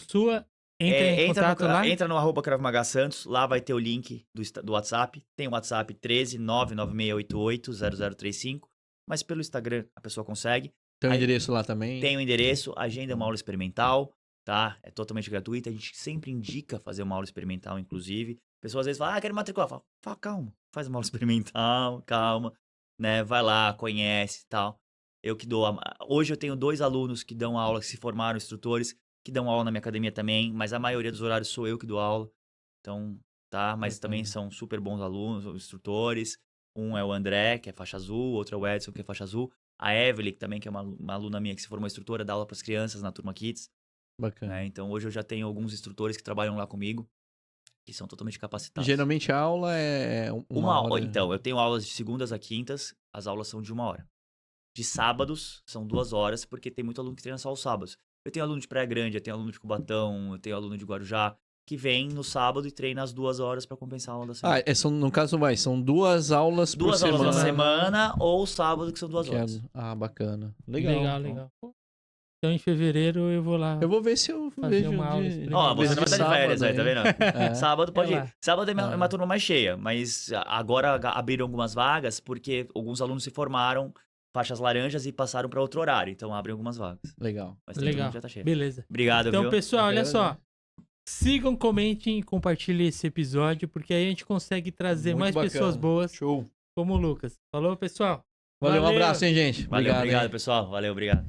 sua, entra em contato lá. Entra no @Krav Maga Santos, lá vai ter o link do WhatsApp. Tem o WhatsApp 13996880035, mas pelo Instagram a pessoa consegue. Tem o endereço lá também? Tem o endereço, agenda uma aula experimental, tá? É totalmente gratuita, a gente sempre indica fazer uma aula experimental, inclusive. A pessoa às vezes fala, quero matricular. Fala, calma, faz uma aula experimental, calma, né? Vai lá, conhece e tal. Eu que dou. Hoje eu tenho 2 alunos que dão aula, que se formaram instrutores, que dão aula na minha academia também, mas a maioria dos horários sou eu que dou aula. Então, tá? Mas também são super bons alunos, instrutores. Um é o André, que é faixa azul, outro é o Edson, que é faixa azul. A Evelyn, que também que é uma aluna minha que se formou instrutora, dá aula para as crianças na Turma Kids. Bacana. Né? Então, hoje eu já tenho alguns instrutores que trabalham lá comigo, que são totalmente capacitados. Geralmente a aula é uma hora. Então, eu tenho aulas de segundas a quintas, as aulas são de 1 hora. De sábados, são 2 horas, porque tem muito aluno que treina só os sábados. Eu tenho aluno de Praia Grande, eu tenho aluno de Cubatão, eu tenho aluno de Guarujá, que vem no sábado e treina as 2 horas pra compensar a aula da semana. No caso são 2 aulas por semana. 2 aulas na semana ou sábado, que são 2 horas. Bacana. Legal. Pô. Então, em fevereiro, eu vou lá. Eu vou ver se eu Fazer vejo uma aula de... experimental. Você não vai estar de férias aí, tá vendo? Sábado pode lá. ir. Sábado é uma turma mais cheia, mas agora abriram algumas vagas porque alguns alunos se formaram faixas laranjas e passaram para outro horário. Então abrem algumas vagas. Legal. Mas tem turma que já tá cheia. Beleza. Obrigado, Então, viu? pessoal, olha só. Sigam, comentem e compartilhem esse episódio, porque aí a gente consegue trazer Muito mais bacana. pessoas boas Show. como o Lucas. Falou, pessoal? Valeu, um abraço, hein, gente. Valeu, obrigado, hein. pessoal. Valeu, obrigado.